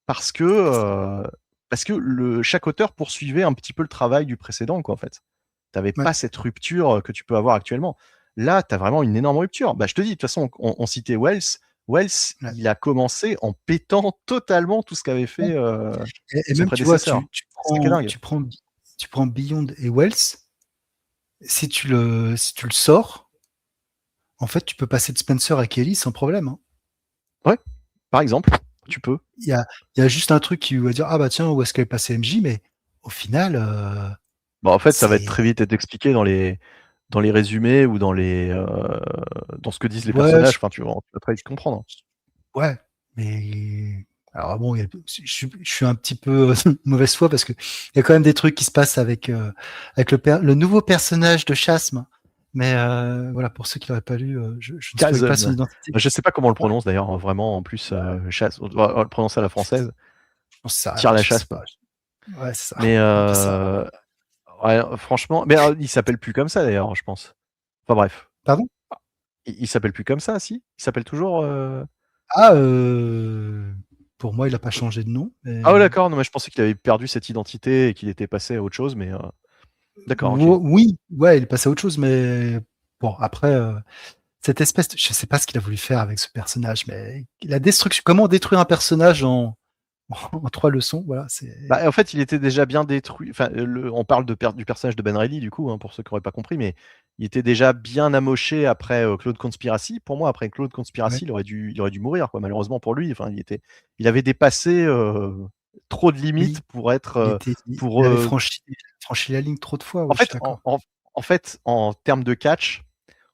parce que, chaque auteur poursuivait un petit peu le travail du précédent, quoi, en fait. Tu avais Ouais. pas cette rupture que tu peux avoir actuellement. Là, tu as vraiment une énorme rupture. Bah, je te dis, de toute façon, on citait Wells. Wells, Ouais. il a commencé en pétant totalement tout ce qu'avait fait Et son même, tu vois, prédécesseur. C'est ça qui est dingue. tu prends Beyond et Wells, si tu le sors, en fait, tu peux passer de Spencer à Kelly sans problème. Hein. Ouais, par exemple, tu peux. Il y a juste un truc qui va dire, ah bah tiens, où est-ce qu'elle est passée MJ, mais au final, Bah, en fait, ça va c'est... très vite être expliqué dans les résumés ou dans dans ce que disent les Ouais, personnages. Enfin, tu vas très vite comprendre. ouais, mais alors bon, je suis un petit peu mauvaise foi parce que il y a quand même des trucs qui se passent avec le nouveau personnage de Chasm. Mais voilà, pour ceux qui l'auraient pas lu, je ne trouvais pas son Kazan. identité. Je sais pas comment on le Ouais, prononce d'ailleurs, hein, vraiment. En plus, chasse, on doit le prononcer à la française. j'en sais Tire rien, la je sais chasse. pas. Ouais, c'est ça. Mais Un peu ça. ouais, franchement, mais il s'appelle plus comme ça d'ailleurs, je pense. Enfin bref, Pardon? il s'appelle plus comme ça, si? Il s'appelle toujours. Ah, pour moi, il a pas changé de nom. Ah ouais, Mais... d'accord. Non, mais je pensais qu'il avait perdu cette identité et qu'il était passé à autre chose, mais d'accord, ok. Oui, ouais, il est passé à autre chose, mais bon, après, cette espèce je sais pas ce qu'il a voulu faire avec ce personnage, mais la destruction, comment détruire un personnage en, en 3 leçons, voilà, c'est... Bah, en fait, il était déjà bien détruit. Enfin, on parle du personnage de Ben Reilly, du coup, hein, pour ceux qui n'auraient pas compris, mais il était déjà bien amoché après Cloud Conspiracy. Pour moi, après Cloud Ouais, Conspiracy, il aurait dû mourir, quoi, malheureusement pour lui. Enfin, il avait dépassé trop de limites oui, pour être. il Pour, avait franchi la ligne trop de fois, en oui, je suis fait, d'accord. en fait, en termes de catch,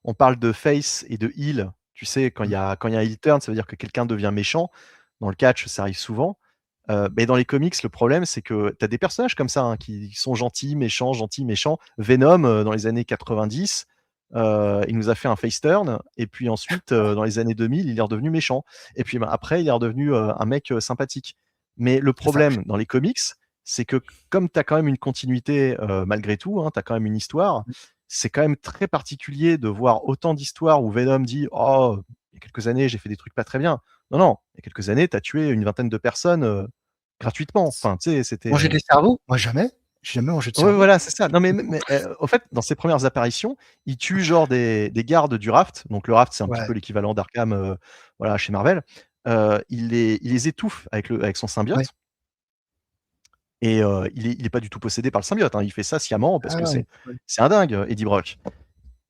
on parle de face et de heel. Tu sais, Mmh. quand il y a un heel turn, ça veut dire que quelqu'un devient méchant. Dans le catch, ça arrive souvent. Mais dans les comics, le problème, c'est que tu as des personnages comme ça, hein, qui sont gentils, méchants, gentils, méchants. Venom, dans les années 90, il nous a fait un face turn, et puis ensuite, dans les années 2000, il est redevenu méchant. Et puis, bah, après, il est redevenu un mec sympathique. Mais le C'est ça. problème dans les comics, c'est que comme tu as quand même une continuité, malgré tout, hein, tu as quand même une histoire, c'est quand même très particulier de voir autant d'histoires où Venom dit: «Oh, il y a quelques années, j'ai fait des trucs pas très bien». Non, non, il y a quelques années, tu as tué une vingtaine de personnes, gratuitement. Enfin, tu sais, c'était, Manger des cerveaux? Moi, jamais. J'ai jamais mangé de ouais, cerveau. voilà, c'est ça. Non, mais en fait, dans ses premières apparitions, il tue genre des gardes du Raft. Donc le Raft, c'est un petit Ouais, peu l'équivalent d'Arkham, voilà, chez Marvel. Il les étouffe avec son ouais. symbiote, et il est pas du tout possédé par le symbiote, hein. Il fait ça sciemment parce Ah que ouais, ouais. c'est un dingue, Eddie Brock.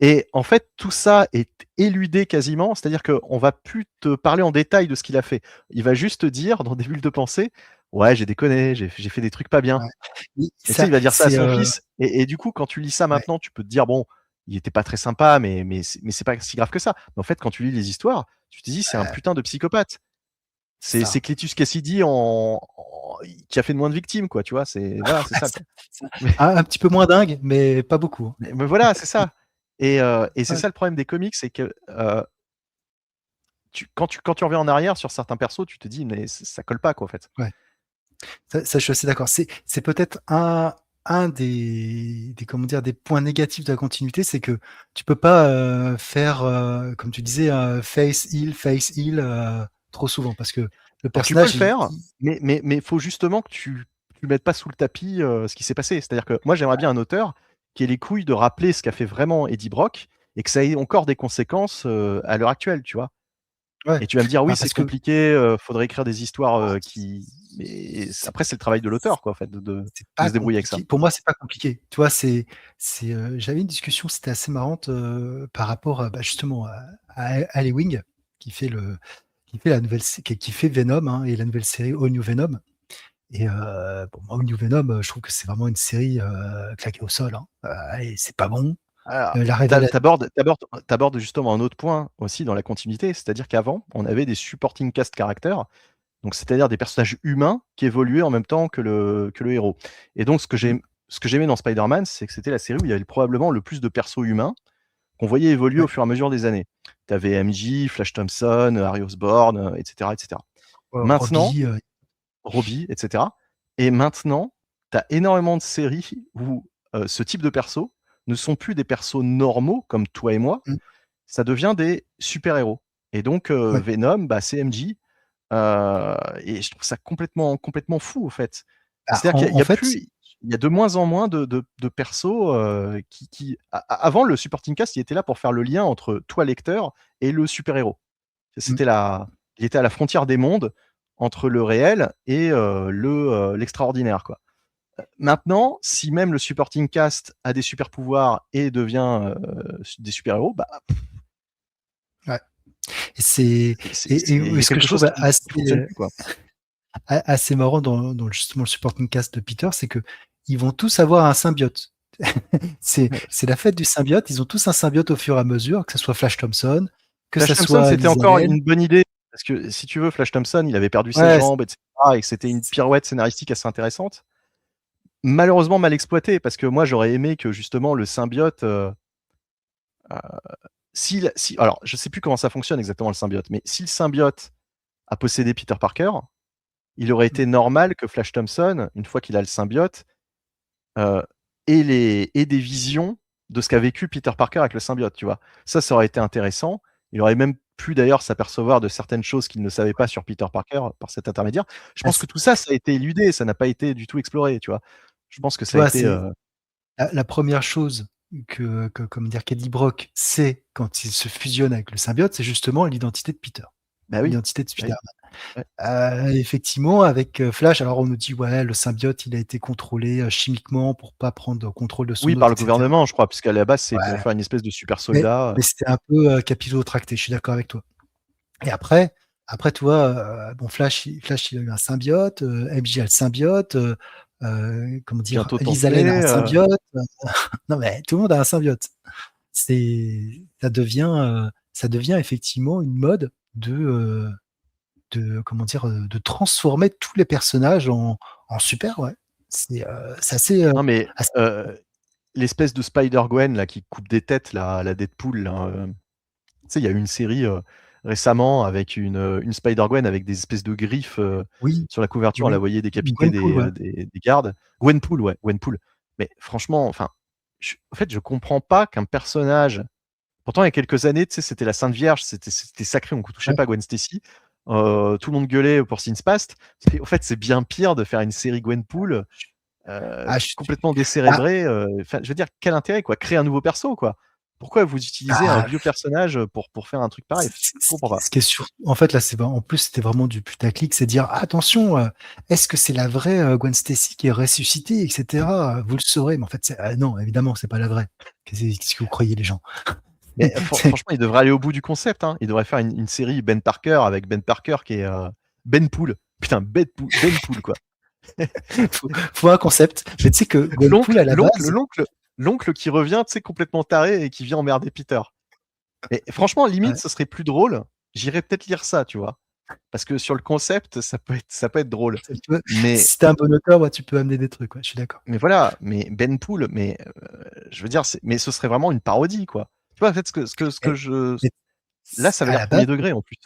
Et en fait, tout ça est éludé quasiment, c'est-à-dire qu'on va plus te parler en détail de ce qu'il a fait. Il va juste te dire dans des bulles de pensée: «Ouais, j'ai déconné, j'ai fait des trucs pas bien». Ouais. Oui, Et tu sais, ça, il va dire ça à c'est, son fils, et du coup, quand tu lis ça ouais, maintenant, tu peux te dire: «Bon, il était pas très sympa, mais c'est pas si grave que ça». Mais en fait, quand tu lis les histoires, tu te dis: «C'est un putain de psychopathe». C'est ça. Cletus Cassidy qui a fait de moins de victimes, quoi, tu vois? Voilà, c'est ça. Ça. Mais Un petit peu moins dingue, mais pas beaucoup. Hein. mais voilà, c'est ça. Et c'est Ouais, ça le problème des comics, c'est que, quand tu reviens en arrière sur certains persos, tu te dis: «Mais ça colle pas, quoi, en fait». ouais. Ça, je suis assez d'accord. C'est peut-être un des comment dire, des points négatifs de la continuité, c'est que tu peux pas faire, comme tu disais, face heal trop souvent parce que le Alors tu peux le personnage, faire, mais faut justement que tu mettes pas sous le tapis, ce qui s'est passé. C'est-à-dire que moi, j'aimerais bien un auteur qui ait les couilles de rappeler ce qu'a fait vraiment Eddie Brock, et que ça ait encore des conséquences, à l'heure actuelle, tu vois? ouais, Et tu vas me dire: «Oui, bah, c'est parce que compliqué, faudrait écrire des histoires, qui», mais après, c'est le travail de l'auteur, quoi, en fait, c'est de pas se débrouiller avec ça. compliqué. Pour moi, c'est pas compliqué. Tu vois, j'avais une discussion, c'était assez marrante, par rapport à, bah, justement à Ali Wing qui fait la nouvelle qui fait Venom, hein, et la nouvelle série All New Venom. Et bon, moi, All New Venom, je trouve que c'est vraiment une série claquée au sol. Hein. Et c'est pas bon. Alors, la révélation. t'abordes justement un autre point aussi dans la continuité, c'est-à-dire qu'avant, on avait des supporting cast characters, donc c'est-à-dire des personnages humains qui évoluaient en même temps que le héros. Et donc, ce que j'aimais dans Spider-Man, c'est que c'était la série où il y avait probablement le plus de persos humains qu'on voyait évoluer Ouais. au fur et à mesure des années. Tu avais MJ, Flash Thompson, Harry Osborn, etc., etc. Maintenant, Robbie, Robbie, etc. Et maintenant, tu as énormément de séries où ce type de persos ne sont plus des persos normaux comme toi et moi, ça devient des super-héros. Et donc, ouais. Venom, bah, c'est MJ. Et je trouve ça complètement fou, en fait. Ah, C'est-à-dire qu'il en y a fait, plus, il y a de moins en moins de persos avant, le supporting cast, il était là pour faire le lien entre toi, lecteur, et le super-héros. C'était il était à la frontière des mondes entre le réel et l'extraordinaire, quoi. Maintenant, si même le supporting cast a des super pouvoirs et devient des super-héros, bah, ouais. Et c'est il y a ce que quelque je chose trouve qui fonctionne plus, quoi. assez marrant dans justement le supporting cast de Peter, c'est que ils vont tous avoir un symbiote. C'est la fête du symbiote. Ils ont tous un symbiote au fur et à mesure, que ce soit Flash Thompson, que Flash ça Thompson, soit c'était Lisa encore Lane. une bonne idée parce que si tu veux, Flash Thompson, il avait perdu ses Ouais, jambes, etc., et que c'était une pirouette scénaristique assez intéressante. Malheureusement mal exploitée, parce que moi j'aurais aimé que justement le symbiote, alors je sais plus comment ça fonctionne exactement le symbiote, mais si le symbiote a possédé Peter Parker, il aurait été normal que Flash Thompson, une fois qu'il a le symbiote, euh, ait des visions de ce qu'a vécu Peter Parker avec le symbiote, tu vois. Ça aurait été intéressant. Il aurait même pu d'ailleurs s'apercevoir de certaines choses qu'il ne savait pas sur Peter Parker par cet intermédiaire. Je pense que tout ça, ça a été éludé, ça n'a pas été du tout exploré, tu vois. Je pense que tu ça a vois, été. c'est la première chose comment dire, qu'Eddie Brock sait quand il se fusionne avec le symbiote, c'est justement l'identité de Peter, Bah oui. l'identité de Bah oui. Spider-Man. Ouais. Effectivement, avec Flash, alors on nous dit ouais, le symbiote, il a été contrôlé chimiquement pour pas prendre contrôle de son Oui, par hôte, le etc. gouvernement, je crois, puisqu'à la base, c'est pour Ouais, faire une espèce de super mais, soldat. mais c'était un peu capillotracté, je suis d'accord avec toi. Et après, tu vois, bon, Flash, il a eu un symbiote, MJ a le symbiote, comment dire, Bientôt Lisa Lane a un Templé. symbiote. Non, mais tout le monde a un symbiote. Ça devient effectivement une mode comment dire, de transformer tous les personnages en super, ouais. C'est assez, Non, mais assez- l'espèce de Spider-Gwen là, qui coupe des têtes, la Deadpool, là, tu sais, il y a eu une série récemment avec une Spider-Gwen avec des espèces de griffes oui, sur la couverture. On la oui, voyait décapiter Gwenpool, ouais. des gardes. Gwenpool, ouais, Gwenpool. Mais franchement, enfin, en fait, je comprends pas qu'un personnage. Pourtant, il y a quelques années, tu sais, c'était la Sainte Vierge, c'était sacré, on ne touchait Ouais. pas à Gwen Stacy. Tout le monde gueulait pour Sin Past. En fait, c'est bien pire de faire une série Gwenpool Ah, complètement ah, décérébrée. Je veux dire, quel intérêt, quoi? Créer un nouveau perso, quoi. Pourquoi vous utilisez un ah, vieux personnage pour faire un truc pareil? Je comprends pas. ce qui est sûr, en fait, là, en plus, c'était vraiment du putaclic, c'est dire, attention, est-ce que c'est la vraie Gwen Stacy qui est ressuscitée, etc. Vous le saurez, mais en fait, non, évidemment, c'est pas la vraie. Qu'est-ce que vous croyez, les gens? Mais franchement, il devrait aller au bout du concept, hein. Il devrait faire une série Ben Parker avec Ben Parker qui est Ben Pool. Putain, Ben Pool, quoi. faut un concept. Mais tu sais que Gwenpool, à la base, L'oncle qui revient, tu sais, complètement taré et qui vient emmerder Peter. Et franchement, limite, ouais, ce serait plus drôle. J'irais peut-être lire ça, tu vois. Parce que sur le concept, ça peut être drôle. Mais, si t'es un bon auteur, ouais, tu peux amener des trucs, ouais, je suis d'accord. mais voilà, mais Ben Pool, mais je veux dire, mais ce serait vraiment une parodie, quoi. Tu vois, en fait, ce que Mais- je. mais Là, ça avait à l'air la base, premier degré en plus.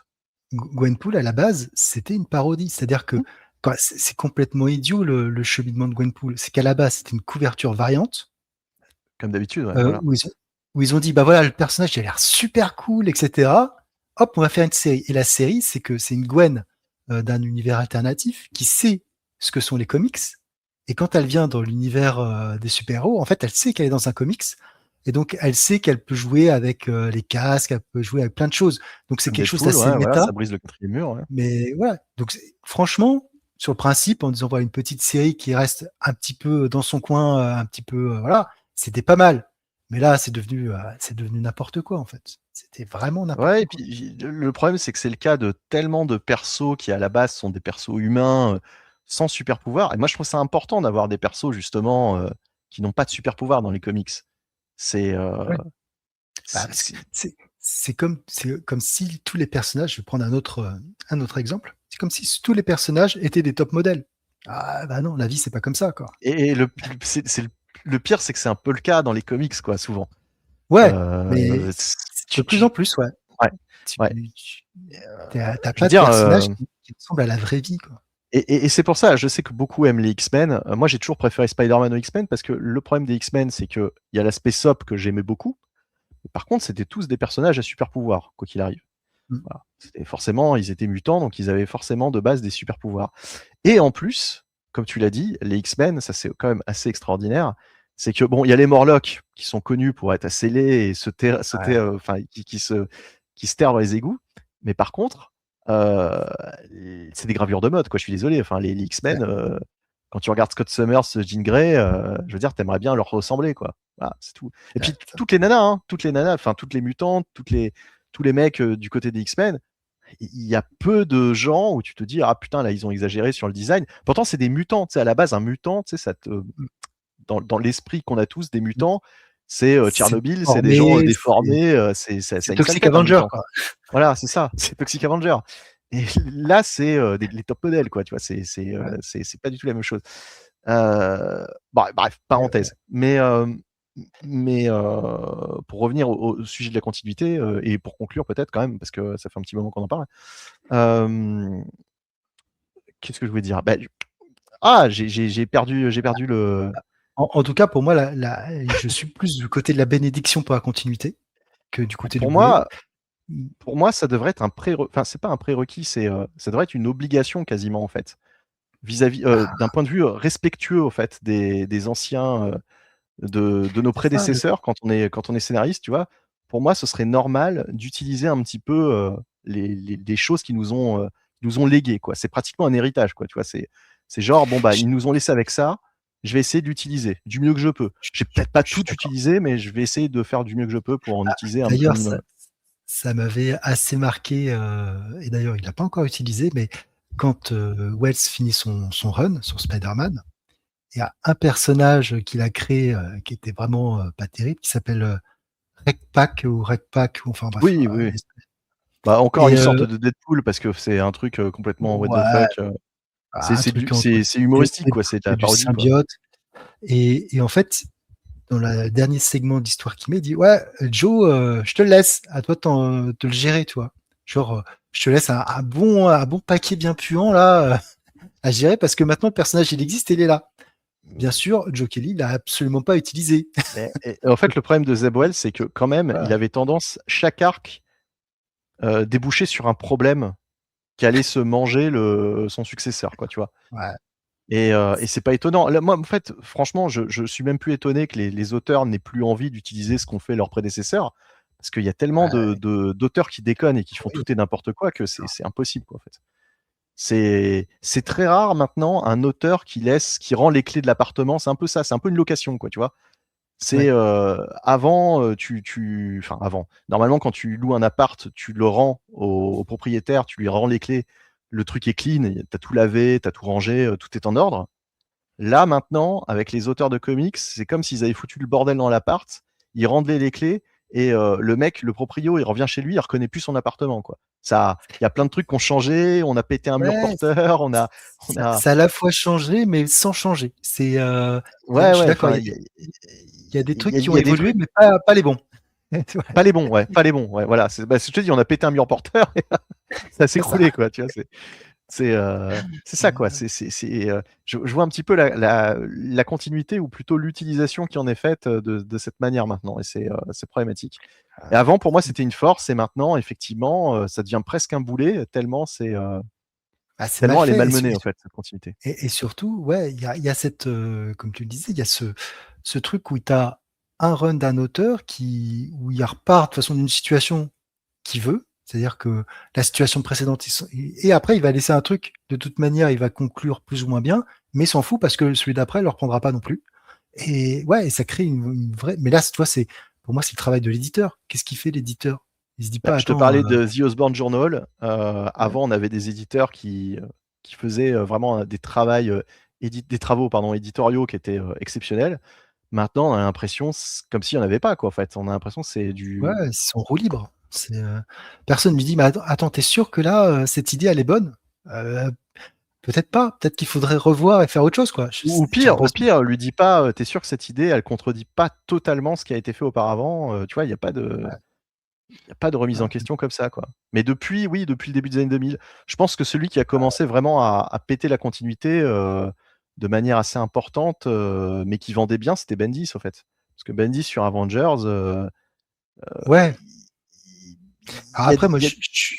Gwenpool, à la base, c'était une parodie. C'est-à-dire que c'est complètement idiot le cheminement de Gwenpool. C'est qu'à la base, c'était une couverture variante Comme d'habitude, ouais, voilà. où ils ont dit, bah voilà, le personnage il a l'air super cool, etc. Hop, on va faire une série. Et la série, c'est que c'est une Gwen d'un univers alternatif qui sait ce que sont les comics. Et quand elle vient dans l'univers des super-héros, en fait, elle sait qu'elle est dans un comics. Et donc, elle sait qu'elle peut jouer avec les casques, elle peut jouer avec plein de choses. Donc, c'est Comme quelque chose Deadpool, d'assez ouais, voilà, méta. ça brise le quatrième mur, ouais. Mais voilà. Donc, franchement, sur le principe, en disant voilà une petite série qui reste un petit peu dans son coin, un petit peu voilà, c'était pas mal. Mais là, c'est devenu n'importe quoi en fait. C'était vraiment Ouais, n'importe et quoi. puis le problème, c'est que c'est le cas de tellement de persos qui, à la base, sont des persos humains sans super pouvoir. Et moi, je trouve ça important d'avoir des persos, justement, qui n'ont pas de super pouvoir dans les comics. C'est Ouais. Bah, c'est- c'est comme si tous les personnages, je vais prendre un autre exemple, c'est comme si tous les personnages étaient des top modèles. Ah bah non, la vie c'est pas comme ça quoi. et le pire, c'est que c'est un peu le cas dans les comics, quoi, souvent. Ouais, mais de Tu, plus en tu- plus, ouais. ouais, Tu, ouais. t'as Je veux pas de dire, personnages qui ressemblent à la vraie vie quoi. et c'est pour ça, je sais que beaucoup aiment les X-Men. Moi, j'ai toujours préféré Spider-Man aux X-Men parce que le problème des X-Men, c'est qu'il y a l'aspect SOP que j'aimais beaucoup. Par contre, c'était tous des personnages à super pouvoirs, quoi qu'il arrive. Mm. Voilà. Forcément, ils étaient mutants, donc ils avaient forcément de base des super pouvoirs. Et en plus, comme tu l'as dit, les X-Men, ça c'est quand même assez extraordinaire. C'est que bon, il y a les Morlocks qui sont connus pour être assez laids et enfin, qui se terrent dans les égouts. Mais par contre, euh, c'est des gravures de mode, quoi. Je suis désolé. Enfin, les X-Men, quand tu regardes Scott Summers, Jean Grey, je veux dire, t'aimerais bien leur ressembler, quoi. Voilà, c'est tout. Et puis toutes les nanas, enfin toutes les mutantes, tous les mecs du côté des X-Men, il y a peu de gens où tu te dis ah putain là ils ont exagéré sur le design. Pourtant c'est des mutants, tu sais à la base un mutant, tu sais ça te dans l'esprit qu'on a tous des mutants, c'est C'est Tchernobyl, c'est des gens formé, déformés, ça c'est a une sale Toxic tête un Avenger mutant. quoi. Voilà, c'est ça, c'est Toxic Avenger. Et là c'est les top modèles quoi, tu vois, Ouais. c'est pas du tout la même chose. Bref, parenthèse. Mais pour revenir au sujet de la continuité, et pour conclure peut-être quand même, parce que ça fait un petit moment qu'on en parle, qu'est-ce que je voulais dire? J'ai perdu le. En tout cas, pour moi, je suis plus du côté de la bénédiction pour la continuité que du côté du Pour boulet. moi, pour moi, ça devrait être un prérequis. Enfin, c'est pas un prérequis, ça devrait être une obligation quasiment en fait, vis-à-vis d'un point de vue respectueux au fait des anciens, de nos C'est ça, prédécesseurs quand on est scénariste, tu vois. Pour moi, ce serait normal d'utiliser un petit peu les choses qui nous ont léguées, quoi. C'est pratiquement un héritage, quoi. Tu vois, c'est genre bon bah je ils nous ont laissé avec ça. Je vais essayer de l'utiliser du mieux que je peux. je- Je vais peut-être pas je suis tout d'accord. utiliser, mais je vais essayer de faire du mieux que je peux pour en utiliser un D'ailleurs, minimum. ça m'avait assez marqué, et d'ailleurs, il l'a pas encore utilisé, mais quand Wells finit son run sur Spider-Man, il y a un personnage qu'il a créé qui était vraiment pas terrible, qui s'appelle Recpac, ou enfin bref. Oui, oui, oui. Bah, encore Et une sorte de Deadpool parce que c'est un truc complètement what the ouais, fuck. un truc entre C'est humoristique, quoi. C'est de la du parodie, quoi. symbiote. Et en fait, dans le dernier segment d'histoire qu'il met, il dit ouais, Joe, je te le laisse, à toi de le gérer, tu vois. Genre, je te laisse un bon paquet bien puant là à gérer parce que maintenant le personnage il existe et il est là. Bien sûr, Joe Kelly l'a absolument pas utilisé. Et en fait, le problème de Zeb Wells, c'est que quand même, il Voilà. avait tendance, chaque arc, déboucher sur un problème qui allait se manger son successeur, quoi, tu vois. Ouais. Et c'est pas étonnant. Là, moi, en fait, franchement, je suis même plus étonné que les auteurs n'aient plus envie d'utiliser ce qu'ont fait leurs prédécesseurs, parce qu'il y a tellement Ouais, d'auteurs qui déconnent et qui font oui. tout et n'importe quoi que c'est impossible, quoi, en fait. C'est très rare maintenant un auteur qui rend les clés de l'appartement. C'est un peu ça, c'est un peu une location, quoi, tu vois. C'est Ouais. avant, enfin avant. Normalement, quand tu loues un appart, tu le rends au propriétaire, tu lui rends les clés. Le truc est clean, t'as tout lavé, t'as tout rangé, tout est en ordre. Là, maintenant, avec les auteurs de comics, c'est comme s'ils avaient foutu le bordel dans l'appart. Ils rendaient les clés et le mec, le proprio, il revient chez lui, il reconnaît plus son appartement, quoi. Ça, il y a plein de trucs qui ont changé. On a pété un mur Ouais, porteur, on a, ça a à la fois changé, mais sans changer. Je ouais, suis ouais. d'accord, Enfin, il y a des trucs qui il ont y a des évolué, trucs. mais pas les bons. Ouais. Pas les bons, ouais, pas les bons, ouais, voilà. Je te dis, on a pété un mur porteur et ça s'est C'est ça. écroulé, quoi. Tu vois, c'est ça, quoi. Je vois un petit peu la continuité ou plutôt l'utilisation qui en est faite de cette manière maintenant, et c'est problématique. Et avant, pour moi, c'était une force, et maintenant, effectivement, ça devient presque un boulet tellement C'est mal tellement elle est fait. malmenée en fait cette continuité. Et surtout, ouais, il y a cette, comme tu le disais, il y a ce truc où tu as un run d'un auteur où il repart de toute façon d'une situation qu'il veut. C'est-à-dire que la situation précédente, et après, il va laisser un truc, de toute manière, il va conclure plus ou moins bien, mais il s'en fout parce que celui d'après, il ne le reprendra pas non plus. Et ouais, et ça crée une vraie. Mais là, tu vois, pour moi, c'est le travail de l'éditeur. Qu'est-ce qu'il fait, l'éditeur? Il se dit pas, Je te attends, parlais de The Osborne Journal. Avant, on avait des éditeurs qui faisaient vraiment des travaux, pardon, éditoriaux qui étaient exceptionnels. Maintenant, on a l'impression comme s'il n'y en avait pas, quoi, en fait. On a l'impression que c'est du. Ouais, c'est en roue libre. Personne lui dit, mais attends, t'es sûr que là, cette idée, elle est bonne? Peut-être pas. Peut-être qu'il faudrait revoir et faire autre chose, quoi. Ou J'ai pire, l'impression. lui dis pas, t'es sûr que cette idée, elle contredit pas totalement ce qui a été fait auparavant. Tu vois, il n'y a pas de. Ouais, Il y a pas de remise en ouais, question comme ça, quoi. Mais depuis, oui, depuis le début des années 2000, je pense que celui qui a commencé vraiment à péter la continuité, de manière assez importante, mais qui vendait bien, c'était Bendis, au fait. Parce que Bendis sur Avengers, ouais. il Alors y a après, moi, il y a je suis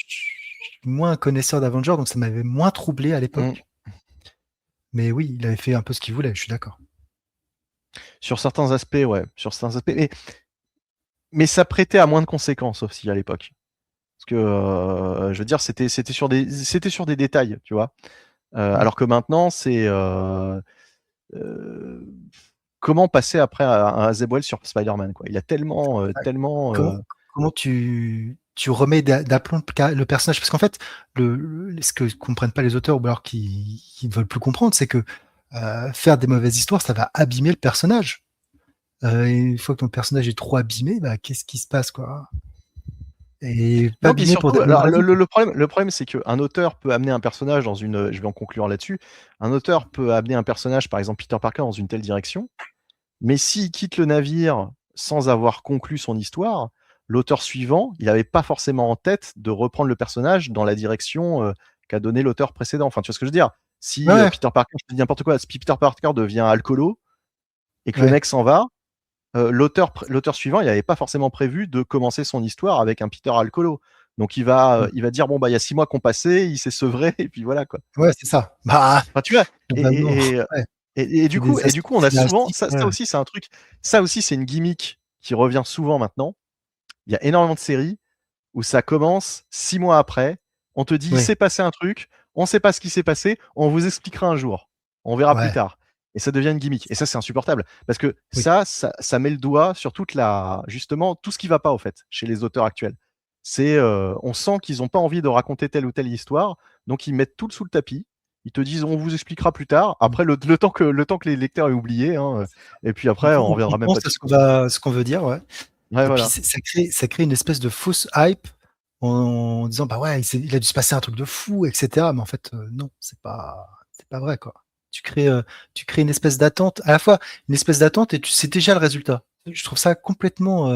moins un connaisseur d'Avengers, donc ça m'avait moins troublé à mmh, l'époque. Mais oui, il avait fait un peu ce qu'il voulait, je suis d'accord. sur certains aspects, ouais, sur certains aspects, mais ça prêtait à moins de conséquences aussi à l'époque. Parce que, je veux dire, c'était sur des détails, tu vois? Mm. Alors que maintenant, c'est, heu comment passer après à Zeb Wells sur Spider-Man, quoi. Il a tellement, tellement, Comment, comment tu remets d'aplomb le personnage? Parce qu'en fait, ce que comprennent pas les auteurs, ou alors qui ne veulent plus comprendre, c'est que faire des mauvaises histoires, ça va abîmer le personnage. Et une fois que ton personnage est trop abîmé, bah, qu'est-ce qui se passe, quoi? Et pas non, puis abîmé pour surtout, des bonnes alors raisons. le problème, c'est qu'un auteur peut amener un personnage dans une, je vais en conclure là-dessus. Un auteur peut amener un personnage, par exemple Peter Parker, dans une telle direction, mais s'il quitte le navire sans avoir conclu son histoire, l'auteur suivant, il avait pas forcément en tête de reprendre le personnage dans la direction, qu'a donné l'auteur précédent. Enfin, tu vois ce que je veux dire? Si, Ouais, Peter Parker, je te dis n'importe quoi, si Peter Parker devient alcoolo et que le ouais. mec s'en va, l'auteur suivant, il avait pas forcément prévu de commencer son histoire avec un Peter alcoolo. Donc Mm. il va dire: «Bon, bah, il y a 6 mois qu'on passé, il s'est sevré» et puis voilà, quoi. Ouais, c'est ça. Bah, Enfin, tu vois? Et globalement, et et ouais. du C'est coup des on astuces a souvent scénaristiques. ça Ouais, ça aussi, c'est un truc, ça aussi, c'est une gimmick qui revient souvent maintenant. Il y a énormément de séries où ça commence 6 mois après, on te dit: «Il ouais, s'est passé un truc, on sait pas ce qui s'est passé, on vous expliquera un jour. On verra plus ouais, tard» et ça devient une gimmick et ça, c'est insupportable parce que oui. ça met le doigt sur toute la justement, tout ce qui va pas, au fait, chez les auteurs actuels. C'est, on sent qu'ils ont pas envie de raconter telle ou telle histoire, donc ils mettent tout sous le tapis. Ils te disent: «On vous expliquera plus tard». Mm. Après le temps que les lecteurs aient oublié, hein, et puis après on On reviendra même pense pas à dessus, quoi. ce qu'on veut dire, ouais. Ouais, Et puis voilà. ça crée une espèce de fausse hype en disant bah ouais, il a dû se passer un truc de fou, etc. Mais en fait, non, c'est pas vrai, quoi. Tu crées une espèce d'attente, à la fois une espèce d'attente et tu sais déjà le résultat. Je trouve ça complètement.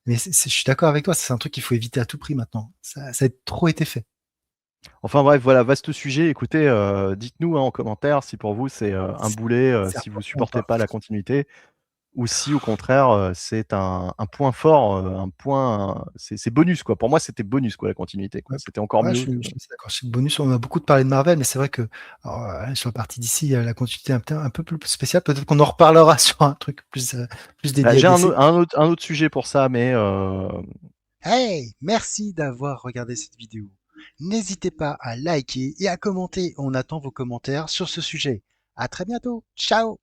Mais je suis d'accord avec toi, c'est un truc qu'il faut éviter à tout prix maintenant. Ça a trop été fait. Enfin bref, voilà, vaste sujet. Écoutez, dites-nous, hein, en commentaire si pour vous c'est, un boulet, C'est si vous important ou supportez pas. pas la continuité ou si au contraire, c'est un point fort, un point c'est bonus, quoi. Pour moi, c'était bonus, quoi, la continuité, quoi. Ouais, C'était encore ouais, mieux que je suis assez d'accord. Chez Bonus, on a beaucoup parlé de Marvel, mais c'est vrai que alors, sur la partie d'ici, la continuité est un peu plus spéciale. Peut-être qu'on en reparlera sur un truc plus bah, dédié à j'ai DC. un autre sujet pour ça, mais Hey, merci d'avoir regardé cette vidéo. N'hésitez pas à liker et à commenter. On attend vos commentaires sur ce sujet. À très bientôt. Ciao!